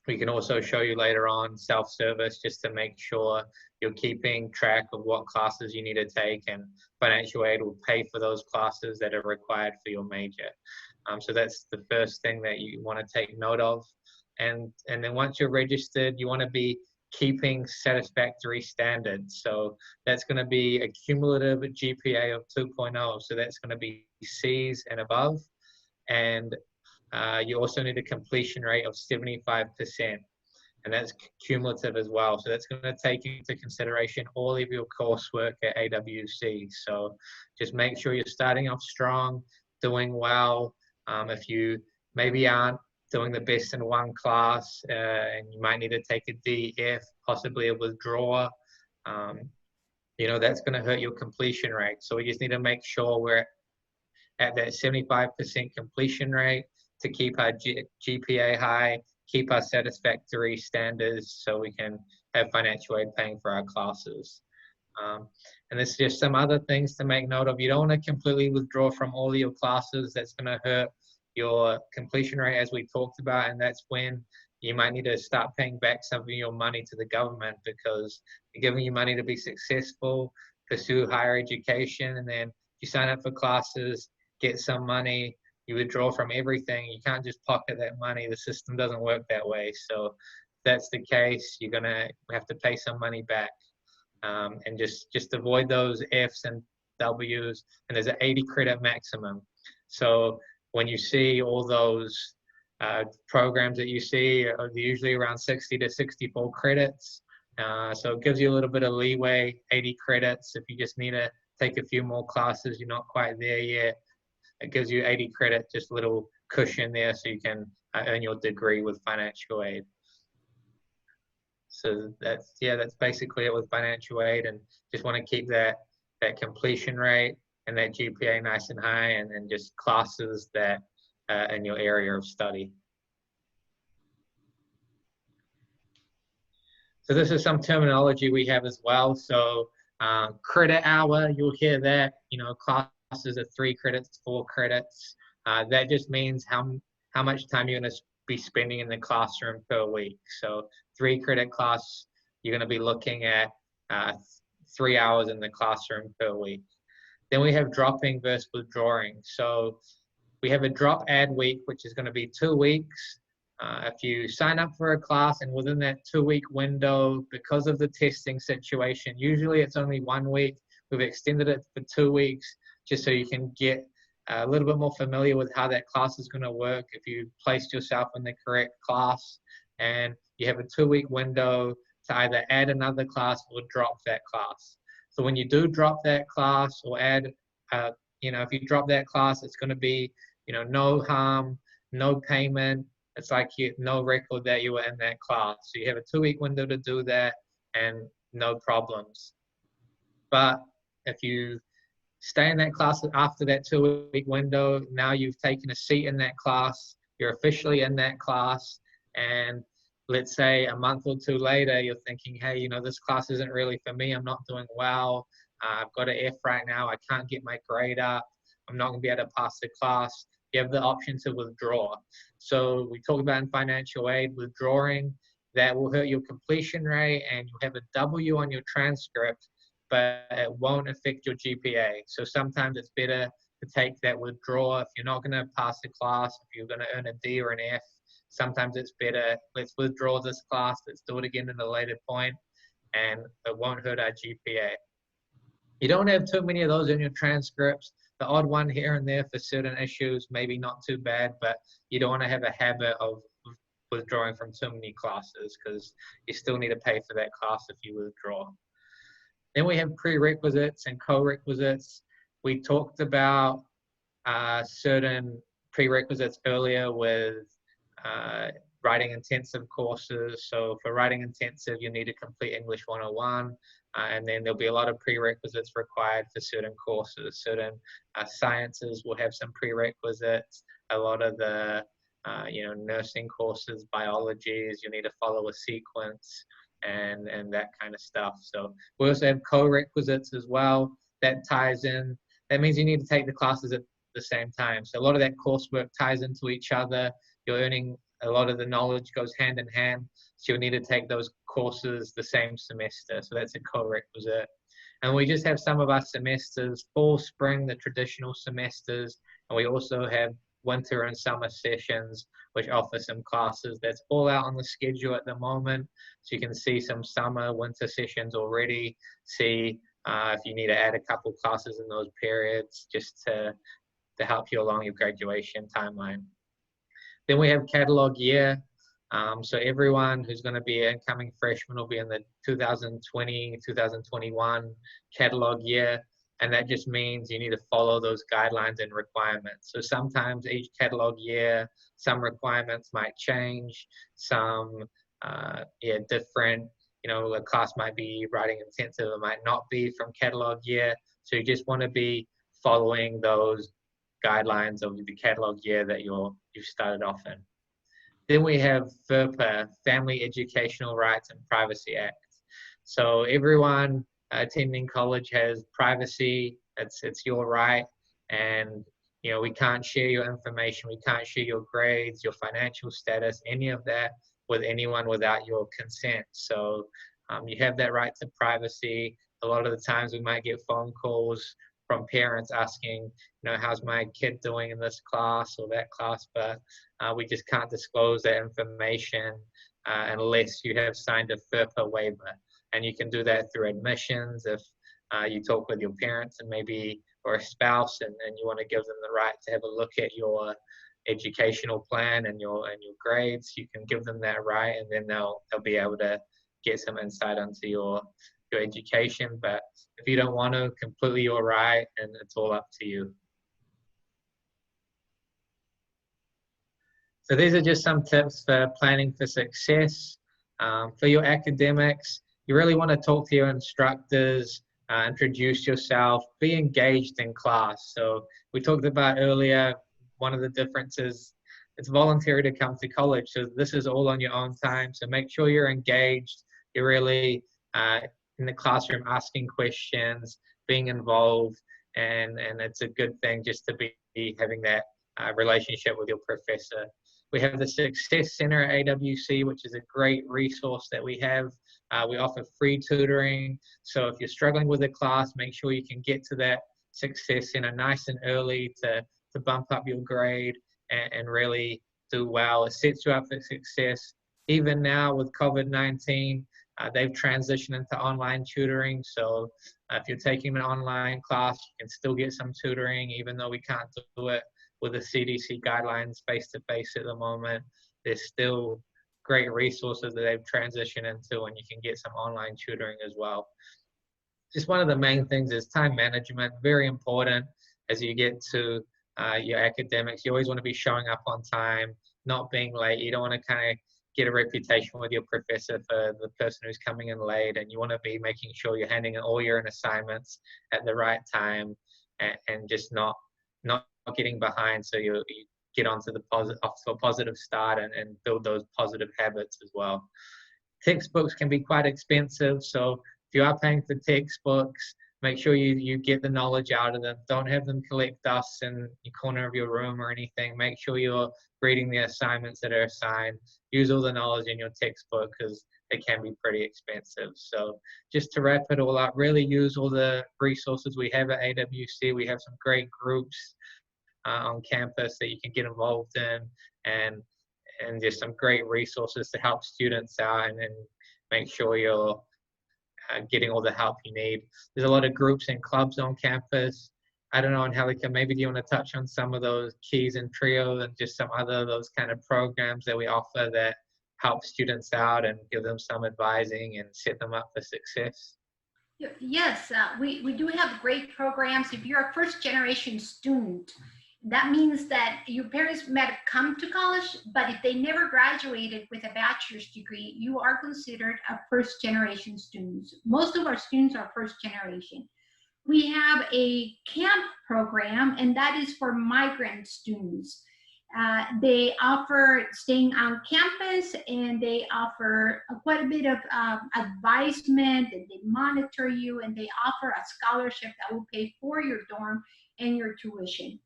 We can also show you later on self-service, just to make sure you're keeping track of what classes you need to take, and financial aid will pay for those classes that are required for your major. So that's the first thing that you want to take note of. And then once you're registered, you want to be keeping satisfactory standards. So that's going to be a cumulative GPA of 2.0. So that's going to be C's and above. And you also need a completion rate of 75%. and that's cumulative as well. So that's going to take into consideration all of your coursework at AWC. So just make sure you're starting off strong, doing well. If you maybe aren't doing the best in one class, and you might need to take a DF, possibly a withdraw, you know, that's going to hurt your completion rate. So we just need to make sure we're at that 75% completion rate to keep our GPA high, keep our satisfactory standards, so we can have financial aid paying for our classes. And there's just some other things to make note of. You don't want to completely withdraw from all of your classes. That's going to hurt your completion rate, as we talked about, and that's when you might need to start paying back some of your money to the government, because they're giving you money to be successful, pursue higher education, and then you sign up for classes, get some money, you withdraw from everything. You can't just pocket that money. The system doesn't work that way. So if that's the case, you're gonna have to pay some money back, and just avoid those Fs and Ws. And there's an 80 credit maximum. So when you see all those programs that you see are usually around 60 to 64 credits. So it gives you a little bit of leeway, 80 credits. If you just need to take a few more classes, you're not quite there yet, it gives you 80 credit, just a little cushion there so you can earn your degree with financial aid. So that's basically it with financial aid, and just want to keep that completion rate and that GPA nice and high, and just classes that in your area of study. So this is some terminology we have as well. So credit hour, you'll hear that, you know, classes are 3 credits, 4 credits. That just means how much time you're going to be spending in the classroom per week. So 3 credit class, you're going to be looking at 3 hours in the classroom per week. Then we have dropping versus withdrawing. So we have a drop add week, which is going to be 2 weeks. If you sign up for a class and within that 2-week window, because of the testing situation, usually it's only 1 week. We've extended it for 2 weeks just so you can get a little bit more familiar with how that class is going to work. If you placed yourself in the correct class, and you have a 2-week window to either add another class or drop that class. So when you do drop that class or add, you know, if you drop that class, it's going to be, you know, no harm, no payment. It's like no record that you were in that class. So you have a 2-week window to do that and no problems. But if you stay in that class after that 2-week window, now you've taken a seat in that class, you're officially in that class, and let's say a month or 2 later, you're thinking, hey, you know, this class isn't really for me. I'm not doing well. I've got an F right now. I can't get my grade up. I'm not going to be able to pass the class. You have the option to withdraw. So we talked about in financial aid, withdrawing, that will hurt your completion rate, and you'll have a W on your transcript, but it won't affect your GPA. So sometimes it's better to take that withdrawal. If you're not going to pass the class, if you're going to earn a D or an F, sometimes it's better, let's withdraw this class, let's do it again at a later point, and it won't hurt our GPA. You don't have too many of those in your transcripts. The odd one here and there for certain issues, maybe not too bad, but you don't want to have a habit of withdrawing from too many classes, because you still need to pay for that class if you withdraw. Then we have prerequisites and co-requisites. We talked about certain prerequisites earlier with writing intensive courses. So for writing intensive, you need to complete English 101. And then there'll be a lot of prerequisites required for certain courses. Certain sciences will have some prerequisites. A lot of the you know, nursing courses, biologies, you need to follow a sequence and that kind of stuff. So we also have co-requisites as well. That ties in. That means you need to take the classes at the same time. So a lot of that coursework ties into each other. You're earning a lot of the knowledge goes hand in hand. So you'll need to take those courses the same semester. So that's a co-requisite. And we just have some of our semesters, fall, spring, the traditional semesters. And we also have winter and summer sessions, which offer some classes. That's all out on the schedule at the moment. So you can see some summer, winter sessions already. See if you need to add a couple classes in those periods just to help you along your graduation timeline. Then we have catalog year. So everyone who's going to be an incoming freshman will be in the 2020-2021 catalog year. And that just means you need to follow those guidelines and requirements. So sometimes each catalog year, some requirements might change, some different, a class might be writing intensive, it might not be from catalog year. So you just want to be following those guidelines of the catalog year that you've started off in. Then we have FERPA, Family Educational Rights and Privacy Act. So everyone attending college has privacy. It's your right, and we can't share your information. We can't share your grades, your financial status, any of that with anyone without your consent. So you have that right to privacy. A lot of the times we might get phone calls from parents asking, how's my kid doing in this class or that class, but we just can't disclose that information unless you have signed a FERPA waiver. And you can do that through admissions if you talk with your parents and or a spouse, and you want to give them the right to have a look at your educational plan and your grades. You can give them that right, and then they'll be able to get some insight into your education. But if you don't want to, completely your right, and it's all up to you. So these are just some tips for planning for success. For your academics, you really want to talk to your instructors, introduce yourself, be engaged in class. So we talked about earlier, one of the differences, it's voluntary to come to college. So this is all on your own time. So make sure you're engaged. You're really in the classroom asking questions, being involved, and it's a good thing just to be having that relationship with your professor. We have the Success Center at AWC, which is a great resource that we have. We offer free tutoring. So if you're struggling with a class, make sure you can get to that Success Center nice and early to bump up your grade and really do well. It sets you up for success. Even now with COVID-19, they've transitioned into online tutoring. So if you're taking an online class, you can still get some tutoring, even though we can't do it with the CDC guidelines face-to-face at the moment. There's still great resources that they've transitioned into, and you can get some online tutoring as well. Just one of the main things is time management, very important as you get to your academics. You always want to be showing up on time, not being late. You don't want to kind of get a reputation with your professor for the person who's coming in late, and you want to be making sure you're handing in all your assignments at the right time and just not getting behind, so you get off to a positive start and build those positive habits as well. Textbooks can be quite expensive, so if you are paying for textbooks, make sure you get the knowledge out of them. Don't have them collect dust in the corner of your room or anything. Make sure you're reading the assignments that are assigned. Use all the knowledge in your textbook because it can be pretty expensive. So just to wrap it all up, really use all the resources we have at AWC. We have some great groups on campus that you can get involved in, and just some great resources to help students out and make sure you're getting all the help you need. There's a lot of groups and clubs on campus. I don't know, Angelica, maybe do you want to touch on some of those keys and trio and just some other those kind of programs that we offer that help students out and give them some advising and set them up for success? Yes, we do have great programs. If you're a first generation student, that means that your parents might have come to college, but if they never graduated with a bachelor's degree, you are considered a first generation student. Most of our students are first generation. We have a camp program, and that is for migrant students. They offer staying on campus, and they offer quite a bit of advisement, and they monitor you, and they offer a scholarship that will pay for your dorm and your tuition.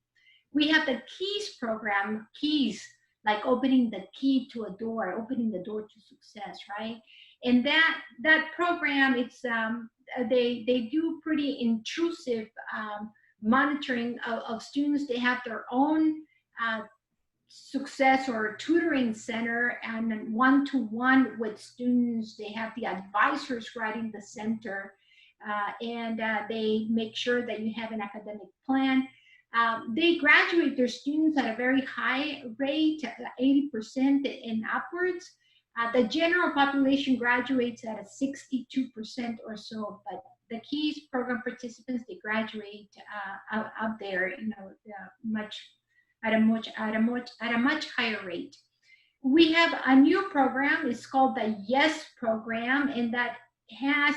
We have the KEYS program, keys, like opening the key to a door, opening the door to success, right? And that program, it's they do pretty intrusive monitoring of students. They have their own success or tutoring center, and one-to-one with students. They have the advisors running the center, and they make sure that you have an academic plan. They graduate their students at a very high rate, 80% and upwards. The general population graduates at a 62% or so, but the KEYS program participants, they graduate out there, much at a much higher rate. We have a new program. It's called the YES program, and that has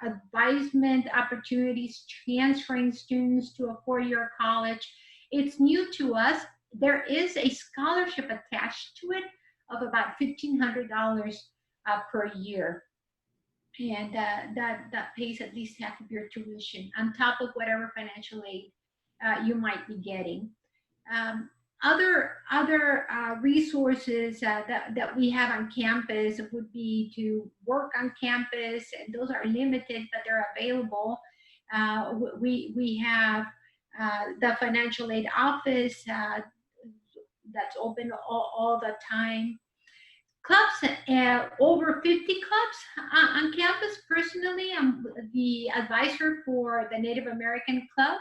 advisement opportunities, transferring students to a four-year college. It's new to us. There is a scholarship attached to it of about $1,500 per year. And that pays at least half of your tuition on top of whatever financial aid you might be getting. Other resources that we have on campus would be to work on campus, and those are limited, but they're available. We have the financial aid office that's open all the time. Clubs, over 50 clubs on campus. Personally, I'm the advisor for the Native American Club,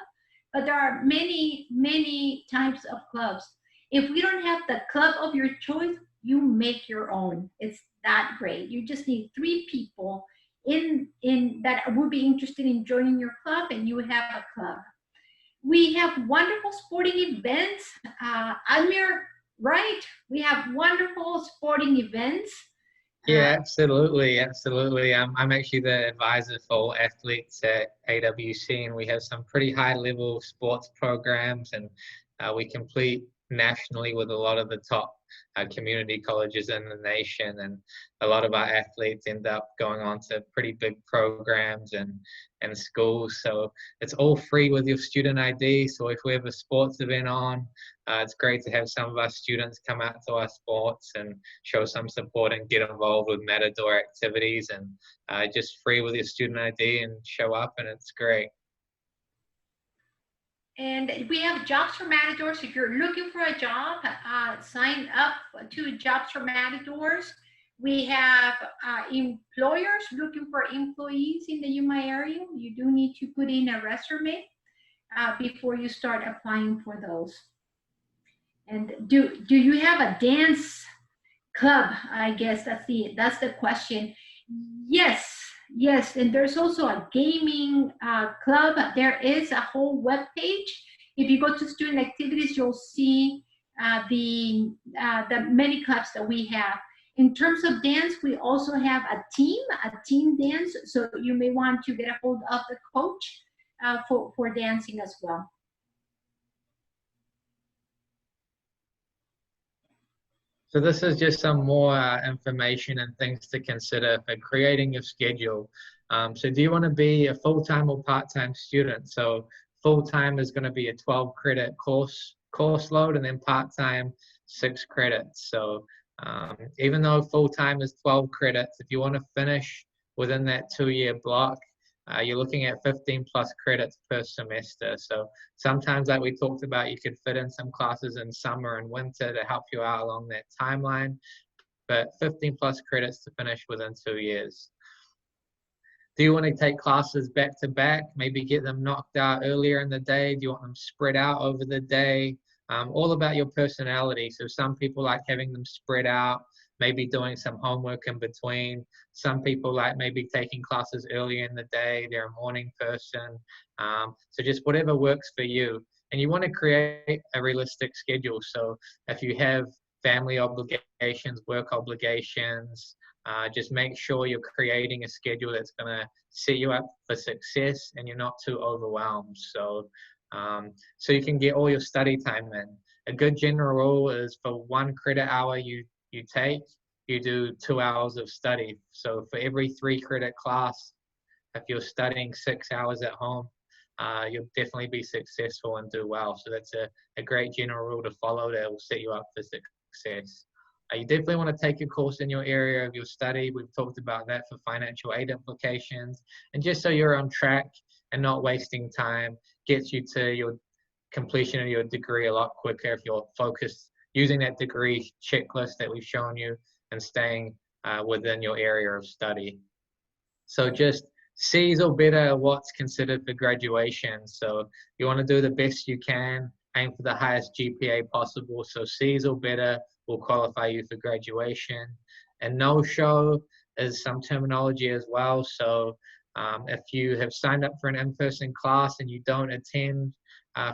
but there are many types of clubs. If we don't have the club of your choice, you make your own. It's that great. You just need 3 people in that would be interested in joining your club, and you have a club. We have wonderful sporting events. Admir, right? We have wonderful sporting events. Yeah, absolutely. I'm actually the advisor for all athletes at AWC, and we have some pretty high-level sports programs, and we compete nationally with a lot of the top community colleges in the nation, and a lot of our athletes end up going on to pretty big programs and schools. So it's all free with your student ID. So if we have a sports event on, it's great to have some of our students come out to our sports and show some support and get involved with Matador activities, and just free with your student ID and show up, and it's great. And we have Jobs for Matadors. If you're looking for a job, sign up to Jobs for Matadors. We have employers looking for employees in the Yuma area. You do need to put in a resume before you start applying for those. And do you have a dance club? I guess that's the question. Yes, and there's also a gaming club. There is a whole web page. If you go to student activities, you'll see the many clubs that we have. In terms of dance, we also have a team dance. So you may want to get a hold of the coach for dancing as well. So this is just some more information and things to consider for creating your schedule. So do you want to be a full-time or part-time student? So full-time is going to be a 12-credit course load, and then part-time 6 credits. So even though full-time is 12 credits, if you want to finish within that 2-year block, you're looking at 15 plus credits per semester. So sometimes, like we talked about, you could fit in some classes in summer and winter to help you out along that timeline, but 15 plus credits to finish within 2 years. Do you want to take classes back to back, maybe get them knocked out earlier in the day? Do you want them spread out over the day? All about your personality. So some people like having them spread out, maybe doing some homework in between. Some people like maybe taking classes earlier in the day. They're a morning person. So just whatever works for you. And you want to create a realistic schedule. So if you have family obligations, work obligations, just make sure you're creating a schedule that's going to set you up for success and you're not too overwhelmed. So you can get all your study time in. A good general rule is for 1 credit hour you take, you do 2 hours of study. So for every 3 credit class, if you're studying 6 hours at home, you'll definitely be successful and do well. So that's a great general rule to follow that will set you up for success. You definitely want to take a course in your area of your study. We've talked about that for financial aid implications. And just so you're on track and not wasting time, gets you to your completion of your degree a lot quicker if you're focused using that degree checklist that we've shown you and staying within your area of study. So just C's or better are what's considered for graduation. So you want to do the best you can, aim for the highest GPA possible. So C's or better will qualify you for graduation. And no-show is some terminology as well. So if you have signed up for an in-person class and you don't attend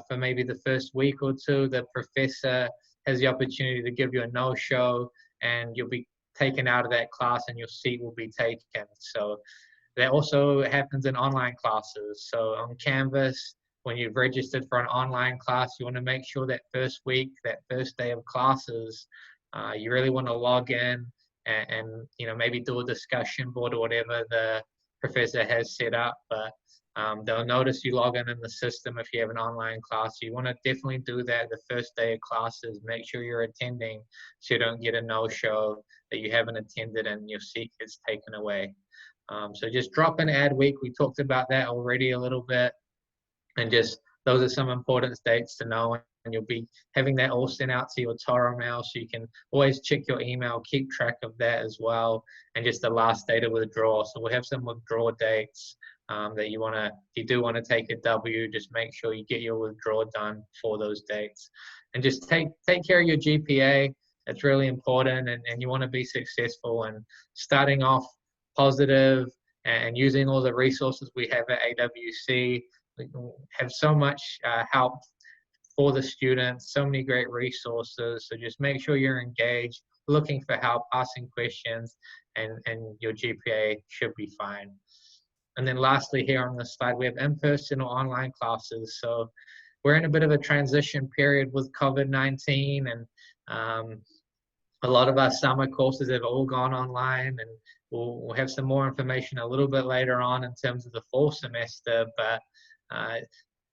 for maybe the first week or two, the professor has the opportunity to give you a no-show, and you'll be taken out of that class and your seat will be taken. So that also happens in online classes. So on Canvas, when you've registered for an online class, you want to make sure that first week, that first day of classes, you really want to log in and maybe do a discussion board or whatever the professor has set up. But they'll notice you log in the system if you have an online class. So you want to definitely do that the first day of classes. Make sure you're attending so you don't get a no-show that you haven't attended and your seat gets taken away. So just drop in add week. We talked about that already a little bit. And just those are some important dates to know. And you'll be having that all sent out to your Toro mail, so you can always check your email, keep track of that as well. And just the last day to withdraw. So we'll have some withdrawal dates that if you do want to take a W, just make sure you get your withdrawal done for those dates. And just take care of your GPA. It's really important, and you want to be successful. And starting off positive and using all the resources we have at AWC. We have so much help for the students, so many great resources. So just make sure you're engaged, looking for help, asking questions, and your GPA should be fine. And then lastly, here on this slide, we have in-person or online classes. So we're in a bit of a transition period with COVID-19, and a lot of our summer courses have all gone online, and we'll have some more information a little bit later on in terms of the fall semester. But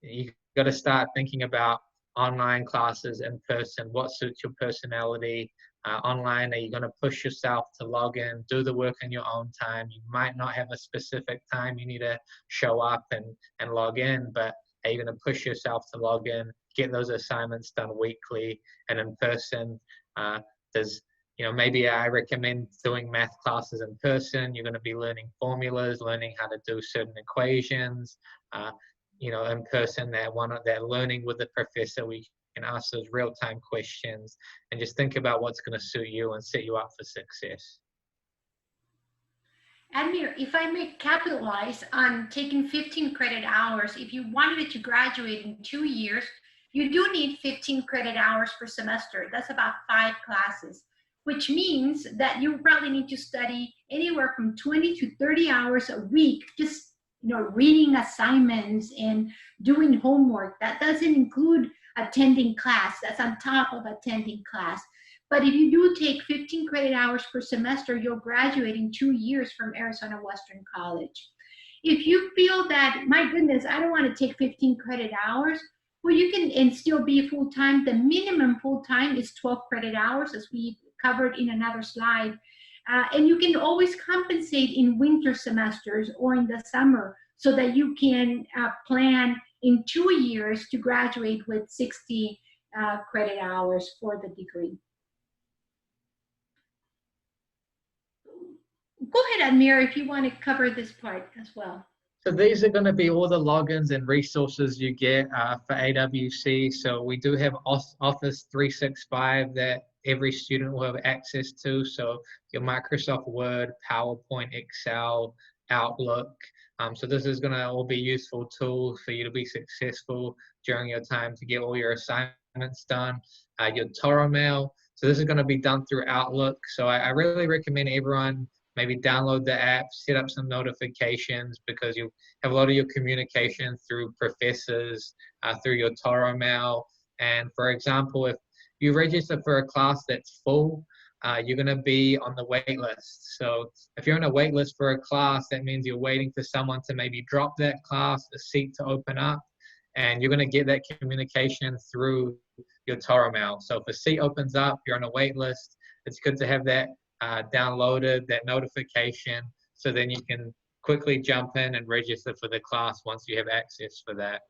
you got to start thinking about online classes in person. What suits your personality? Online, are you going to push yourself to log in, do the work in your own time? You might not have a specific time you need to show up and log in, but are you going to push yourself to log in, get those assignments done weekly and in person? Maybe I recommend doing math classes in person. You're going to be learning formulas, learning how to do certain equations. In person, that learning with the professor, we can ask those real-time questions and just think about what's going to suit you and set you up for success. Admir, if I may capitalize on taking 15 credit hours, if you wanted to graduate in 2 years, you do need 15 credit hours per semester. That's about 5 classes, which means that you probably need to study anywhere from 20 to 30 hours a week, just reading assignments and doing homework. That doesn't include attending class. That's on top of attending class. But if you do take 15 credit hours per semester, you'll graduate in 2 years from Arizona Western College. If you feel that, my goodness, I don't want to take 15 credit hours, well, you can and still be full-time. The minimum full-time is 12 credit hours, as we covered in another slide. And you can always compensate in winter semesters or in the summer so that you can plan in 2 years to graduate with 60 credit hours for the degree. Go ahead, Admir, if you want to cover this part as well. So these are going to be all the logins and resources you get for AWC. So we do have Office 365 that every student will have access to. So your Microsoft Word, PowerPoint, Excel, Outlook. So this is going to all be useful tools for you to be successful during your time to get all your assignments done. Your Toro mail. So this is going to be done through Outlook. So I really recommend everyone maybe download the app, set up some notifications, because you have a lot of your communication through professors, through your Toro mail. And for example, if you register for a class that's full, you're going to be on the wait list. So if you're on a wait list for a class, that means you're waiting for someone to maybe drop that class, a seat to open up, and you're going to get that communication through your Toro mail. So if a seat opens up, you're on a wait list, it's good to have that downloaded, that notification, so then you can quickly jump in and register for the class once you have access for that.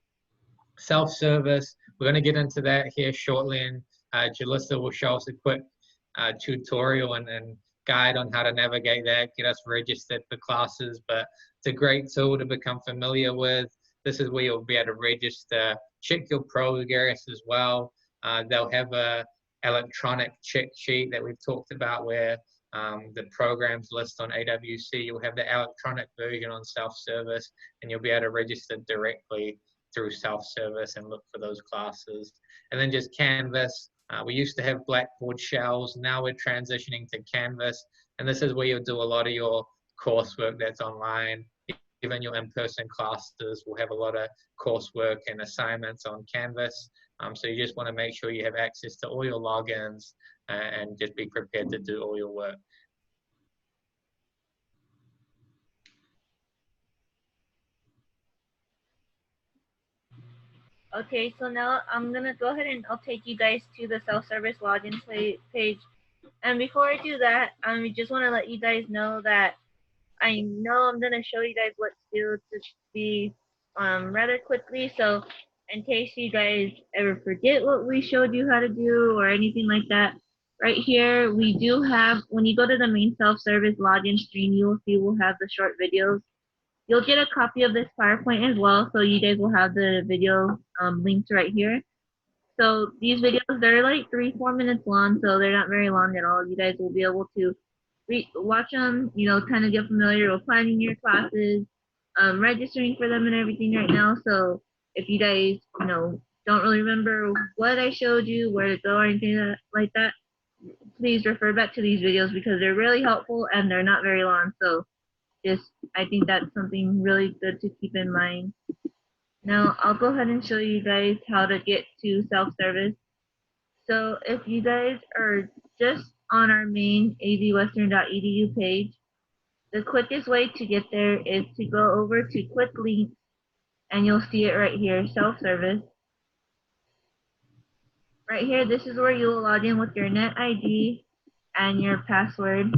Self-service, we're going to get into that here shortly, and Jalissa will show us a quick tutorial and guide on how to navigate that, get us registered for classes, but it's a great tool to become familiar with. This is where you'll be able to register, check your progress as well. They'll have a electronic check sheet that we've talked about where the programs list on AWC, you'll have the electronic version on self-service, and you'll be able to register directly through self-service and look for those classes. And then just Canvas. We used to have Blackboard shells. Now we're transitioning to Canvas. And this is where you'll do a lot of your coursework that's online. Even your in-person classes will have a lot of coursework and assignments on Canvas. So you just want to make sure you have access to all your logins and just be prepared to do all your work. Okay, so now I'm gonna go ahead and I'll take you guys to the self-service login page. And before I do that, I just want to let you guys know that I know I'm gonna show you guys what to do to be rather quickly. So in case you guys ever forget what we showed you how to do or anything like that, right here we do have, when you go to the main self-service login screen, you will see we'll have the short videos. You'll get a copy of this PowerPoint as well, so you guys will have the video linked right here. So these videos, they're like 3-4 minutes long, so they're not very long at all. You guys will be able to watch them, you know, kind of get familiar with planning your classes, registering for them and everything right now. So if you guys, you know, don't really remember what I showed you, where to go or anything like that, please refer back to these videos because they're really helpful and they're not very long. So I think that's something really good to keep in mind. Now I'll go ahead and show you guys how to get to self-service. So if you guys are just on our main azwestern.edu page, the quickest way to get there is to go over to quick links, and you'll see it right here, self-service. Right here, this is where you'll log in with your net ID and your password.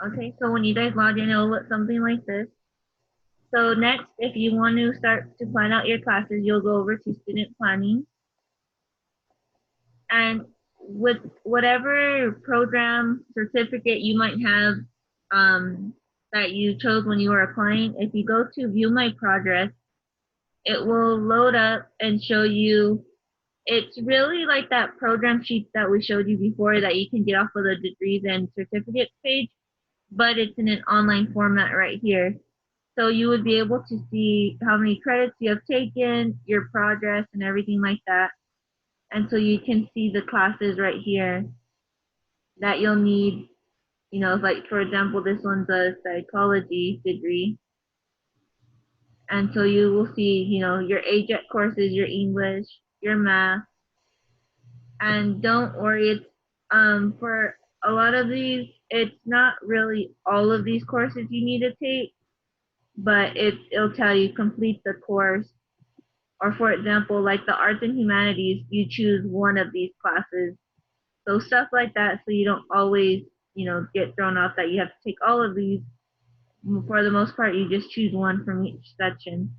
Okay, so when you guys log in, it'll look something like this. So next, if you want to start to plan out your classes, you'll go over to student planning. And with whatever program certificate you might have that you chose when you were applying, if you go to view my progress, it will load up and show you. It's really like that program sheet that we showed you before that you can get off of the degrees and certificates page, but it's in an online format right here. So you would be able to see how many credits you have taken, your progress, and everything like that. And so you can see the classes right here that you'll need, you know, like for example, this one's a psychology degree. And so you will see, you know, your AJET courses, your English, your math. And don't worry, it's for a lot of these, it's not really all of these courses you need to take, but it'll tell you complete the course. Or for example, like the arts and humanities, you choose one of these classes. So stuff like that, so you don't always, you know, get thrown off that you have to take all of these. For the most part, you just choose one from each section.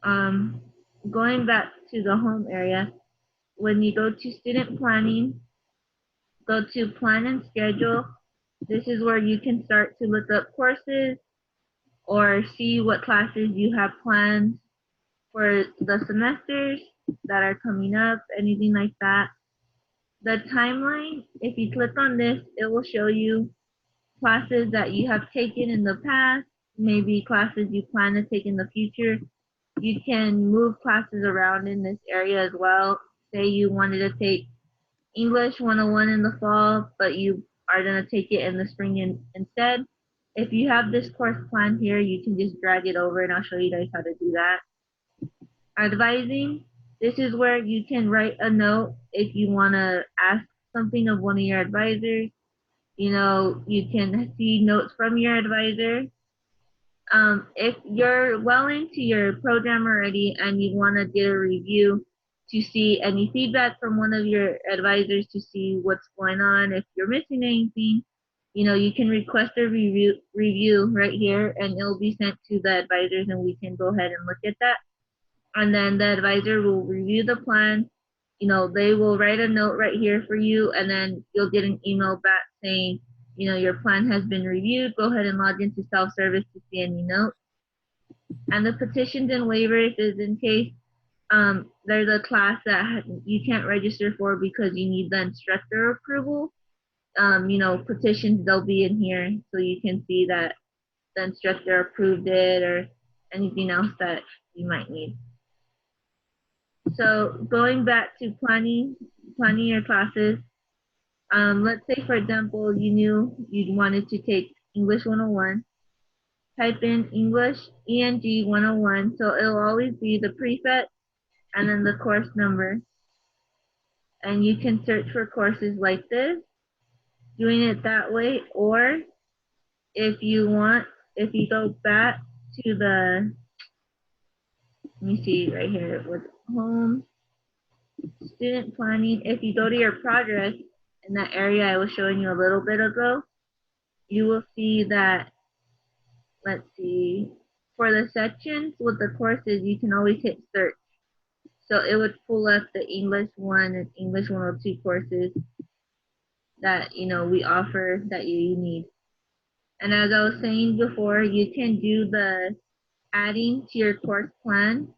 Going back to the home area, when you go to student planning, go to plan and schedule. This is where you can start to look up courses or see what classes you have planned for the semesters that are coming up, anything like that. The timeline, if you click on this, it will show you classes that you have taken in the past, maybe classes you plan to take in the future. You can move classes around in this area as well. Say you wanted to take English 101 in the fall, but you are going to take it in the spring instead. If you have this course planned here, you can just drag it over and I'll show you guys how to do that. Advising, this is where you can write a note if you want to ask something of one of your advisors. You know, you can see notes from your advisor. If you're well into your program already and you want to get a review to see any feedback from one of your advisors to see what's going on, if you're missing anything, you can request a review right here, and it'll be sent to the advisors, and we can go ahead and look at that. And then the advisor will review the plan. They will write a note right here for you, and then you'll get an email back saying, your plan has been reviewed. Go ahead and log into self-service to see any notes. And the petitions and waivers is in case there's a class that you can't register for because you need the instructor approval. Petitions, they'll be in here so you can see that the instructor approved it or anything else that you might need. So going back to planning your classes, let's say, for example, you knew you wanted to take English 101. Type in English ENG 101, so it'll always be the prefix and then the course number. And you can search for courses like this, doing it that way, or if you go back to the, let me see right here with home, student planning, if you go to your progress in that area I was showing you a little bit ago, you will see that, let's see, for the sections with the courses, you can always hit search. So it would pull up the English 1 and English 102 courses that, we offer that you need. And as I was saying before, you can do the adding to your course plan.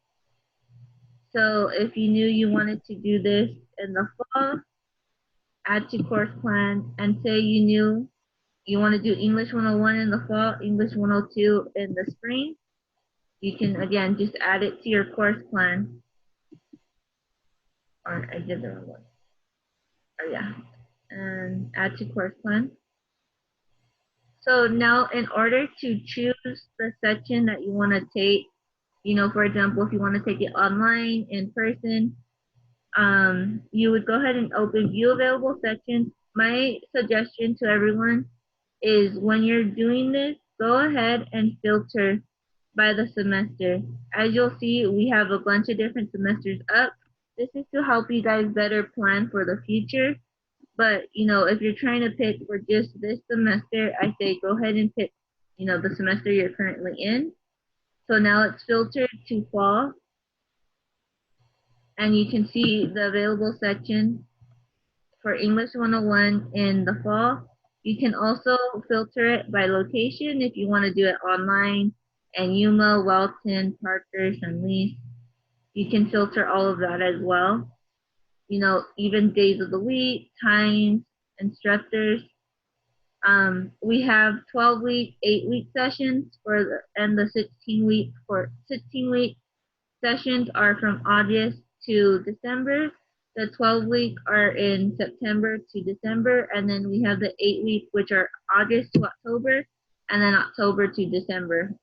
So if you knew you wanted to do this in the fall, add to course plan, and say you knew you want to do English 101 in the fall, English 102 in the spring, you can, again, just add it to your course plan. Or I did the wrong one. Oh yeah, and add to course plan. So now in order to choose the section that you want to take, for example, if you want to take it online, in person, you would go ahead and open view available sections. My suggestion to everyone is when you're doing this, go ahead and filter by the semester. As you'll see, we have a bunch of different semesters up. This is to help you guys better plan for the future. But, if you're trying to pick for just this semester, I say go ahead and pick, the semester you're currently in. So now it's filtered to fall. And you can see the available section for English 101 in the fall. You can also filter it by location if you want to do it online, and Yuma, Welton, Parker, San Luis. You can filter all of that as well. Even days of the week, times, instructors. We have 12-week, 8-week sessions and the 16-week sessions are from August to December. The 12-week are in September to December, and then we have the 8-week, which are August to October, and then October to December.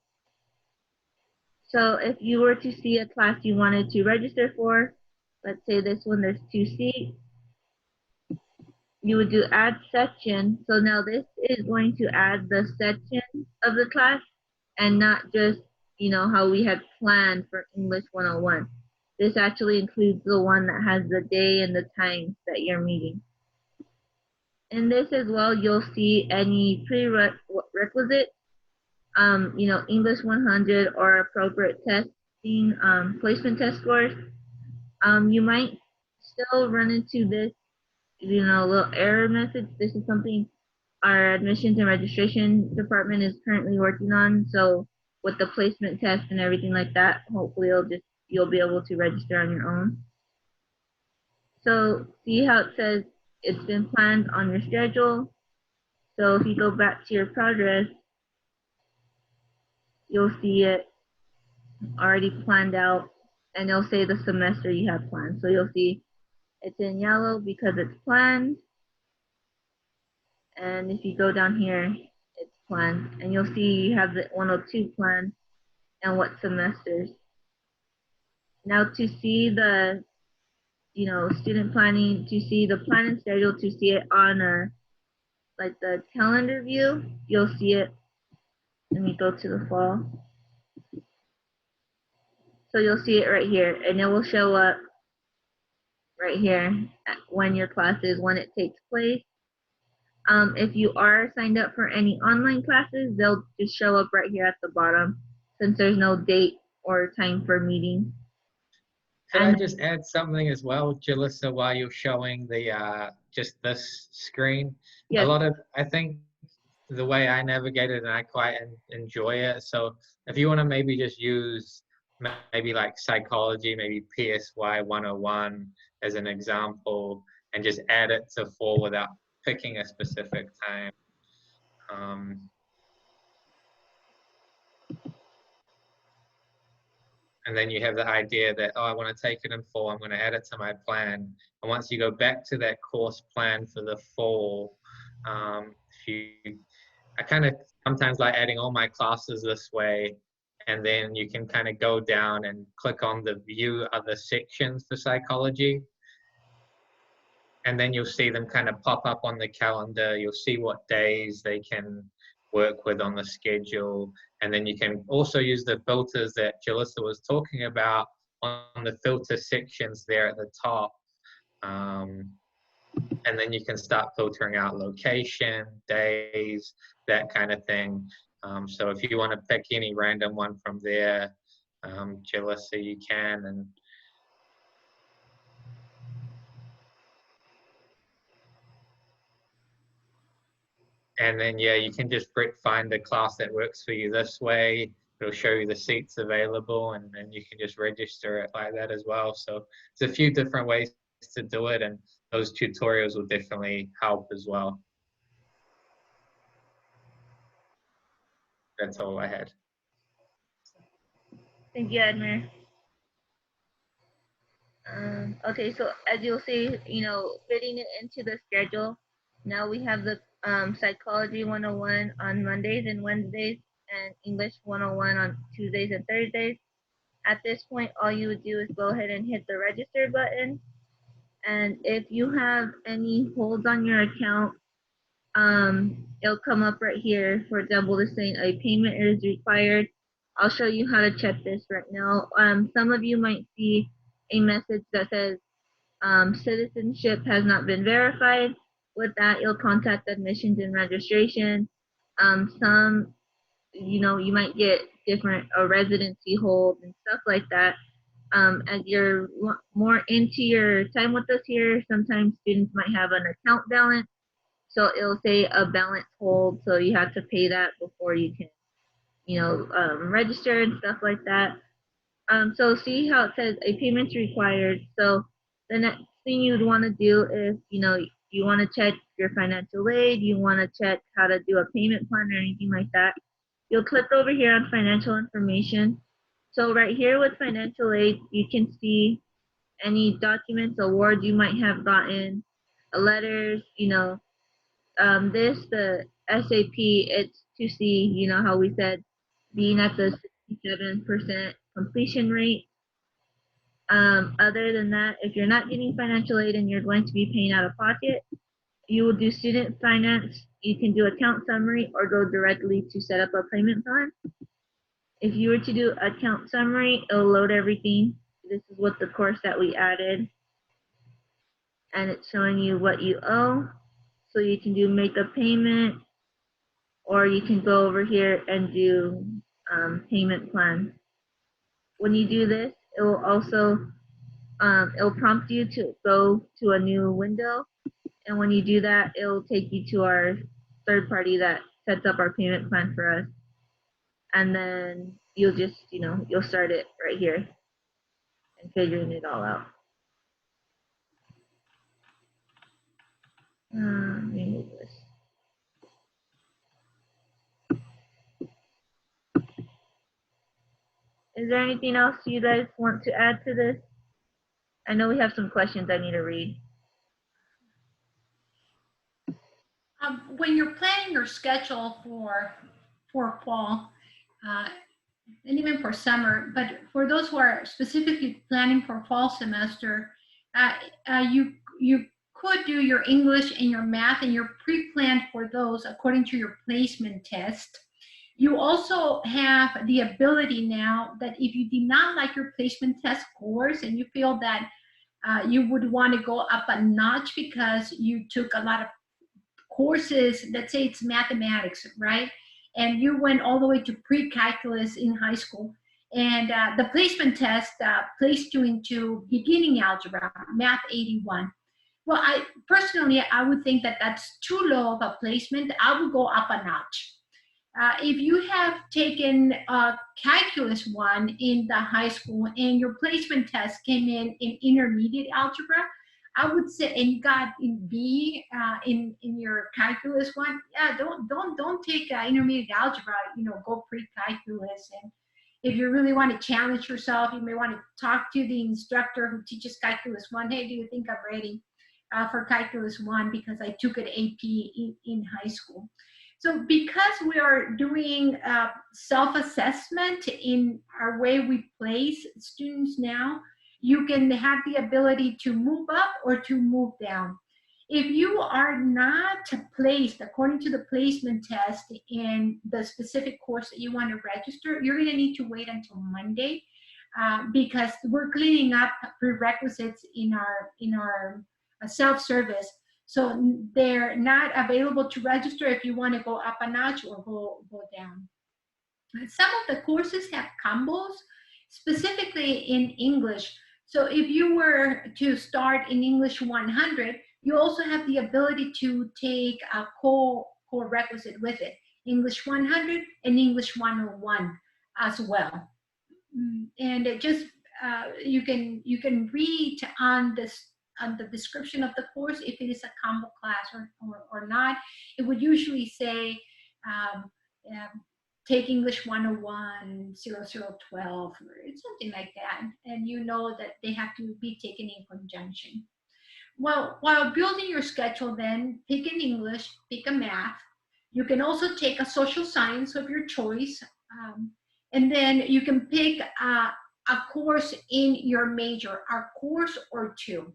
So if you were to see a class you wanted to register for, let's say this one, there's 2 seats, you would do add section. So now this is going to add the section of the class and not just, how we had planned for English 101. This actually includes the one that has the day and the times that you're meeting. In this as well, you'll see any prerequisites, English 100 or appropriate testing, placement test scores. You might still run into this, little error message. This is something our admissions and registration department is currently working on. So with the placement test and everything like that, hopefully you'll be able to register on your own. So see how it says it's been planned on your schedule. So if you go back to your progress, you'll see it already planned out, and it'll say the semester you have planned. So you'll see it's in yellow because it's planned. And if you go down here, it's planned. And you'll see you have the 102 plan and what semesters. Now to see the, student planning, to see the plan and schedule, to see it on like the calendar view, you'll see it. Let me go to the fall. So you'll see it right here, and it will show up right here when your class is, when it takes place. If you are signed up for any online classes, they'll just show up right here at the bottom since there's no date or time for meetings. Could I And just add something as well, Jalissa, while you're showing the just this screen? A yes, lot of, I think the way I navigate it, and I quite enjoy it. So if you want to maybe just use maybe like psychology, maybe PSY 101 as an example, and just add it to fall without picking a specific time. And then you have the idea that, oh, I want to take it in fall, I'm going to add it to my plan. And once you go back to that course plan for the fall, I kind of sometimes like adding all my classes this way, and then you can kind of go down and click on the view other sections for psychology. And then you'll see them kind of pop up on the calendar. You'll see what days they can work with on the schedule. And then you can also use the filters that Jalissa was talking about on the filter sections there at the top. And then you can start filtering out location, days, that kind of thing. So if you want to pick any random one from there, Jalissa, you can. And then, yeah, you can just find a class that works for you this way. It'll show you the seats available, and then you can just register it like that as well. So there's a few different ways to do it, and those tutorials will definitely help as well. That's all I had. thank you, Admir. Okay, so as you'll see, fitting it into the schedule. Now we have the Psychology 101 on Mondays and Wednesdays, and English 101 on Tuesdays and Thursdays. At this point, all you would do is go ahead and hit the register button. And if you have any holds on your account, it'll come up right here. For example, this saying a payment is required. I'll show you how to check this right now. Some of you might see a message that says citizenship has not been verified. With that, you'll contact admissions and registration. Some, you might get different residency holds and stuff like that. As you're more into your time with us here, sometimes students might have an account balance. So it'll say a balance hold, so you have to pay that before you can, register and stuff like that. So see how it says a payment's required. So the next thing you'd want to do is, you want to check your financial aid, you want to check how to do a payment plan or anything like that. You'll click over here on financial information. So right here with financial aid, you can see any documents, awards you might have gotten, letters, the SAP, it's to see, how we said, being at the 67% completion rate. Other than that, if you're not getting financial aid and you're going to be paying out of pocket, you will do student finance. You can do account summary or go directly to set up a payment plan. If you were to do account summary, it'll load everything. This is what the course that we added. And it's showing you what you owe. So you can do make a payment, or you can go over here and do payment plan. When you do this, it will also it'll prompt you to go to a new window, and when you do that, it'll take you to our third party that sets up our payment plan for us, and then you'll just you'll start it right here and figuring it all out. Let me move this. Is there anything else you guys want to add to this? I know we have some questions I need to read. When you're planning your schedule for fall, and even for summer, but for those who are specifically planning for fall semester, you could do your English and your math, and you're pre-planned for those according to your placement test. You also have the ability now that if you did not like your placement test scores and you feel that you would want to go up a notch because you took a lot of courses, let's say it's mathematics, right? And you went all the way to pre-calculus in high school, and the placement test placed you into beginning algebra, math 81. Well, I personally, I would think that that's too low of a placement. I would go up a notch. If you have taken calculus 1 in the high school and your placement test came in intermediate algebra, I would say, and you got in B in your calculus 1, yeah, don't take intermediate algebra. You know, go pre-calculus. And if you really want to challenge yourself, you may want to talk to the instructor who teaches calculus 1. Hey, do you think I'm ready for calculus 1 because I took an AP in high school? So because we are doing self-assessment in our way we place students now, you can have the ability to move up or to move down. If you are not placed according to the placement test in the specific course that you want to register, you're going to need to wait until Monday because we're cleaning up prerequisites in our self-service. So they're not available to register if you want to go up a notch or go down. Some of the courses have combos, specifically in English. So if you were to start in English 100, you also have the ability to take a core requisite with it, English 100 and English 101 as well. And it just you can read on the description of the course if it is a combo class or not. It would usually say take English 101, 0012, or something like that. And you know that they have to be taken in conjunction. Well, while building your schedule, then pick an English, pick a math. You can also take a social science of your choice. And then you can pick a course in your major, a course or two.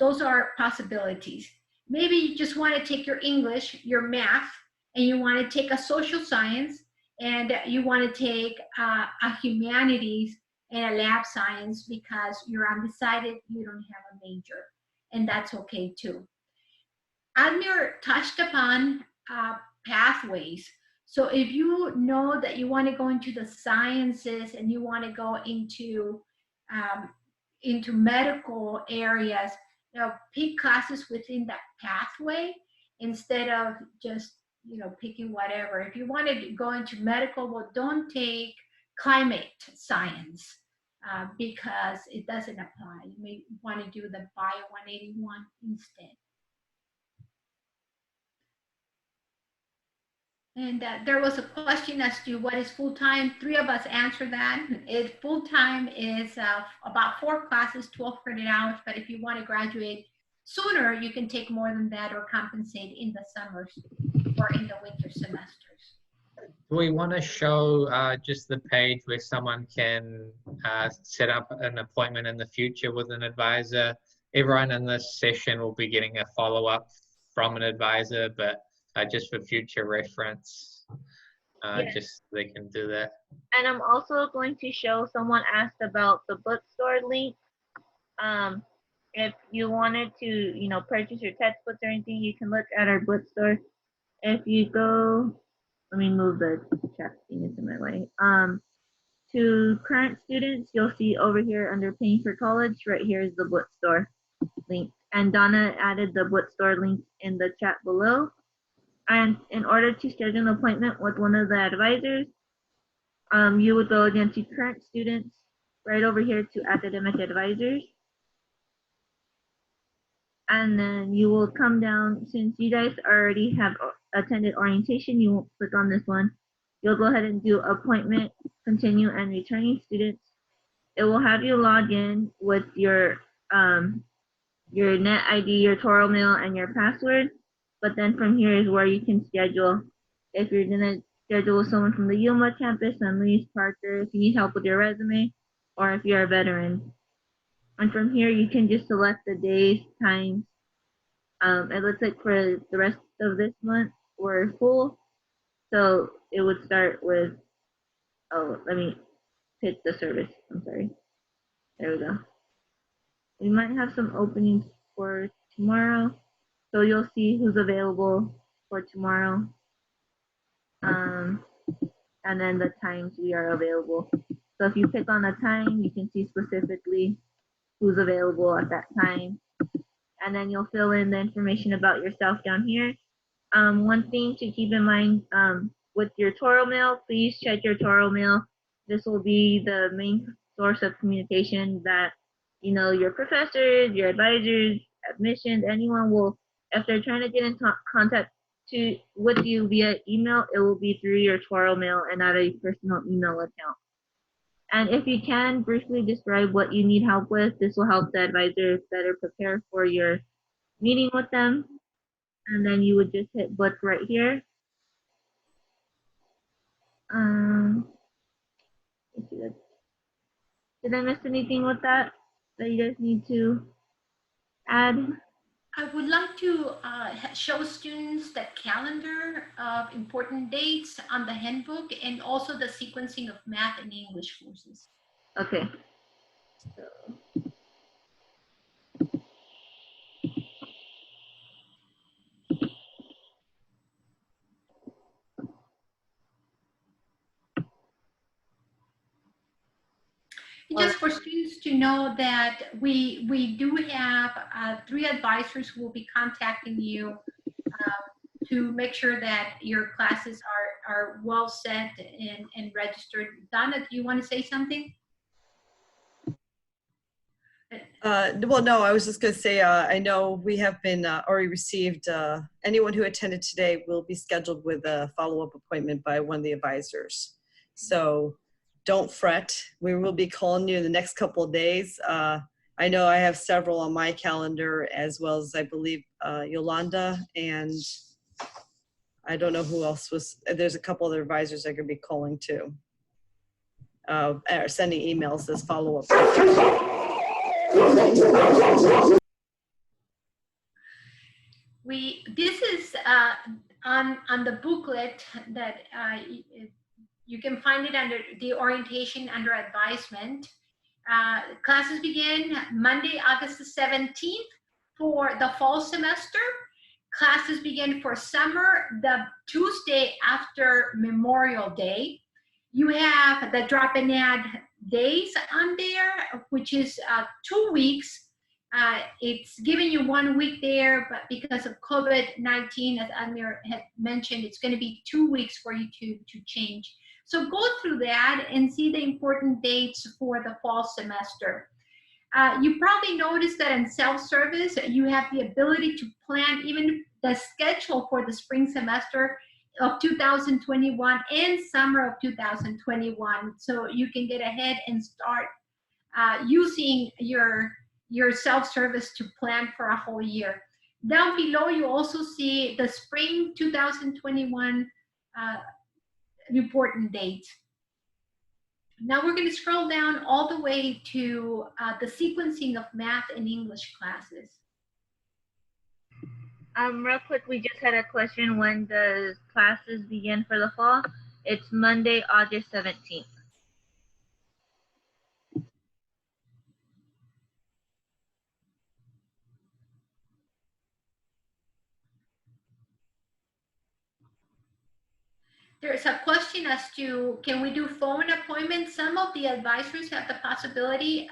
Those are possibilities. Maybe you just want to take your English, your math, and you want to take a social science, and you want to take a humanities and a lab science because you're undecided, you don't have a major, and that's okay too. Admir touched upon pathways. So if you know that you want to go into the sciences and you want to go into medical areas, pick classes within that pathway instead of just picking whatever. If you want to go into medical, well, don't take climate science because it doesn't apply. You may want to do the Bio 181 instead. And there was a question as to what is full-time. 3 of us answered that. Full-time is about 4 classes, 12 credit hours. But if you want to graduate sooner, you can take more than that or compensate in the summers or in the winter semesters. Do we want to show just the page where someone can set up an appointment in the future with an advisor? Everyone in this session will be getting a follow-up from an advisor, but just for future reference, Yes. just so they can do that. And I'm also going to show, someone asked about the bookstore link. If you wanted to, purchase your textbooks or anything, you can look at our bookstore. If you go, let me move the chat thing into my way. To current students, you'll see over here under paying for college, right here is the bookstore link. And Donna added the bookstore link in the chat below. And in order to schedule an appointment with one of the advisors, you would go again to current students, right over here to academic advisors. And then you will come down, since you guys already have attended orientation, you won't click on this one. You'll go ahead and do appointment, continue, and returning students. It will have you log in with your net ID, your Toro mail, and your password. But then from here is where you can schedule. If you're gonna schedule with someone from the Yuma campus, San Luis, Parker, if you need help with your resume, or if you're a veteran. And from here you can just select the days, times. It looks like for the rest of this month we're full. So it would start with, let me pick the service. I'm sorry. There we go. We might have some openings for tomorrow. So you'll see who's available for tomorrow. And then the times we are available. So if you pick on a time, you can see specifically who's available at that time. And then you'll fill in the information about yourself down here. One thing to keep in mind with your Toro mail, please check your Toro mail. This will be the main source of communication that, you know, your professors, your advisors, admissions, anyone will, if they're trying to get in contact with you via email, it will be through your Toro mail and not a personal email account. And if you can briefly describe what you need help with, this will help the advisors better prepare for your meeting with them. And then you would just hit book right here. Did I miss anything with that you guys need to add? I would like to show students the calendar of important dates on the handbook and also the sequencing of math and English courses. Okay. Just for students to know that we do have 3 advisors who will be contacting you to make sure that your classes are well set and registered. Donna, do you want to say something? Well, no, I was just going to say, I know we have been already received, anyone who attended today will be scheduled with a follow-up appointment by one of the advisors. So don't fret. We will be calling you in the next couple of days. I know I have several on my calendar, as well as I believe Yolanda, and I don't know who else was. There's a couple other advisors that are going to be calling too, or sending emails as follow-up. This is on the booklet that you can find it under the orientation under advisement. Classes begin Monday, August the 17th for the fall semester. Classes begin for summer the Tuesday after Memorial Day. You have the drop and add days on there, which is 2 weeks. It's giving you 1 week there, but because of COVID-19, as Admir had mentioned, it's going to be 2 weeks for you to change. So go through that and see the important dates for the fall semester. You probably noticed that in self-service, you have the ability to plan even the schedule for the spring semester of 2021 and summer of 2021. So you can get ahead and start using your self-service to plan for a whole year. Down below, you also see the spring 2021 important dates. Now we're going to scroll down all the way to the sequencing of math and English classes. Real quick, we just had a question. When does classes begin for the fall? It's Monday, August 17th. There's a question as to, can we do phone appointments? Some of the advisors have the possibility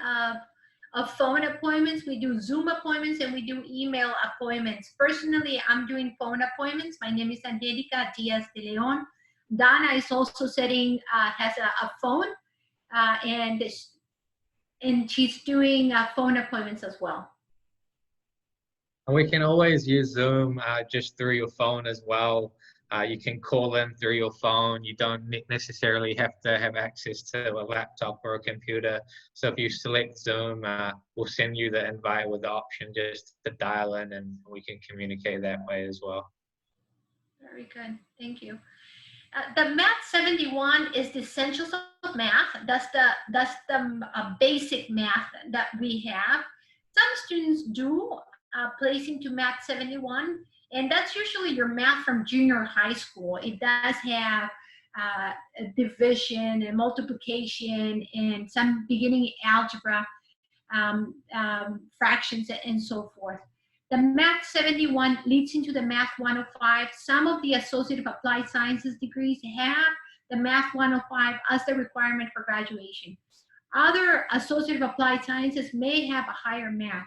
of phone appointments. We do Zoom appointments and we do email appointments. Personally, I'm doing phone appointments. My name is Angelica Diaz de Leon. Donna is also setting, has a phone and she's doing phone appointments as well. And we can always use Zoom just through your phone as well. You can call in through your phone. You don't necessarily have to have access to a laptop or a computer. So if you select Zoom, we'll send you the invite with the option just to dial in, and we can communicate that way as well. Very good, thank you. The Math 71 is the essentials of math. That's the basic math that we have. Some students do place into Math 71. And that's usually your math from junior high school. It does have division and multiplication and some beginning algebra, fractions and so forth. The Math 71 leads into the Math 105. Some of the Associate of Applied Sciences degrees have the Math 105 as the requirement for graduation. Other Associate of Applied Sciences may have a higher math.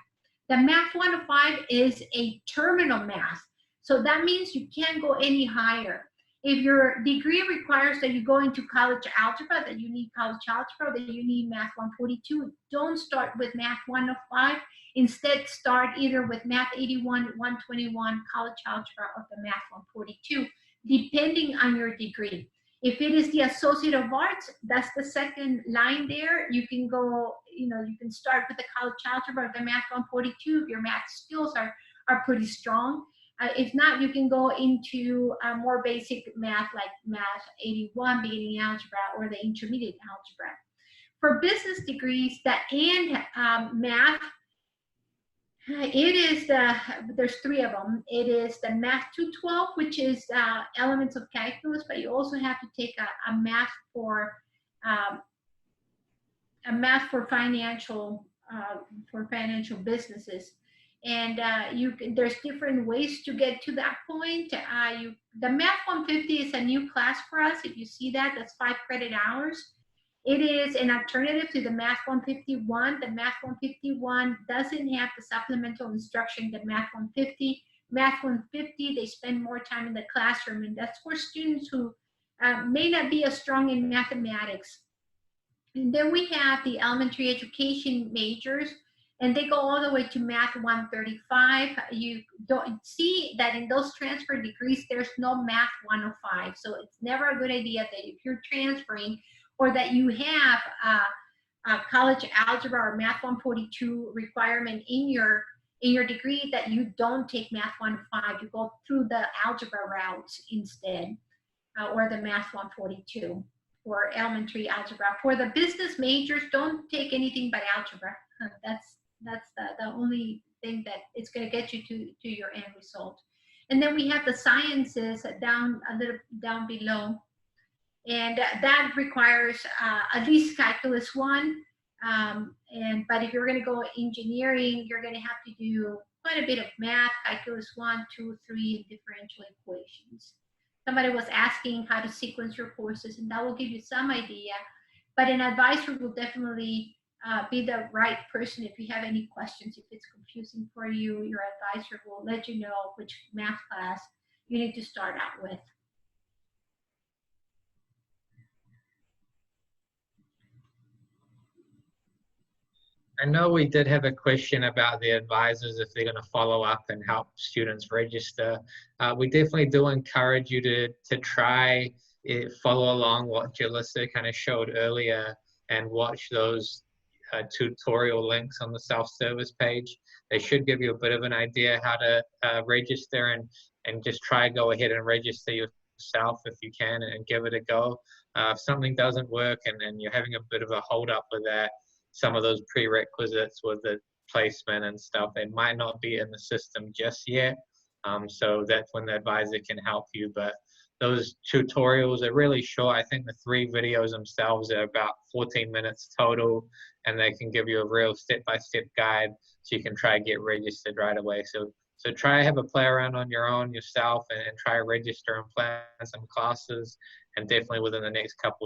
The Math 105 is a terminal math. So that means you can't go any higher. If your degree requires that you go into college algebra, that you need college algebra, that you need Math 142, don't start with Math 105. Instead, start either with Math 81, 121, college algebra, or the Math 142, depending on your degree. If it is the Associate of Arts, that's the second line there. You can go, you can start with the college algebra or the Math 142 if your math skills are pretty strong. If not, you can go into more basic math like Math 81, beginning algebra, or the intermediate algebra. For business degrees, the and math, there's three of them. It is the Math 212, which is elements of calculus, but you also have to take a math for financial businesses. And there's different ways to get to that point. The Math 150 is a new class for us. If you see that, that's 5 credit hours. It is an alternative to the Math 151. The Math 151 doesn't have the supplemental instruction that Math 150. Math 150, they spend more time in the classroom, and that's for students who may not be as strong in mathematics. And then we have the elementary education majors, and they go all the way to Math 135. You don't see that in those transfer degrees, there's no Math 105. So it's never a good idea that if you're transferring or that you have a college algebra or Math 142 requirement in your degree, that you don't take Math 105. You go through the algebra routes instead, or the Math 142 for elementary algebra. For the business majors, don't take anything but algebra. That's the only thing that it's going to get you to your end result. And then we have the sciences down a little down below, and that requires at least calculus 1. But if you're going to go engineering, you're going to have to do quite a bit of math, calculus 1, 2, 3, and differential equations. Somebody was asking how to sequence your courses, and that will give you some idea. But an advisor will definitely be the right person if you have any questions. If it's confusing for you, your advisor will let you know which math class you need to start out with. I know we did have a question about the advisors, if they're going to follow up and help students register. We definitely do encourage you to try follow along what Jalissa kind of showed earlier and watch those tutorial links on the self-service page. They should give you a bit of an idea how to register, and just go ahead and register yourself if you can and give it a go. If something doesn't work and you're having a bit of a hold up with that, some of those prerequisites with the placement and stuff, they might not be in the system just yet. So that's when the advisor can help you. But those tutorials are really short. I think the 3 videos themselves are about 14 minutes total, and they can give you a real step-by-step guide so you can try and get registered right away. So try have a play around on your own yourself and try to register and plan some classes, and definitely within the next couple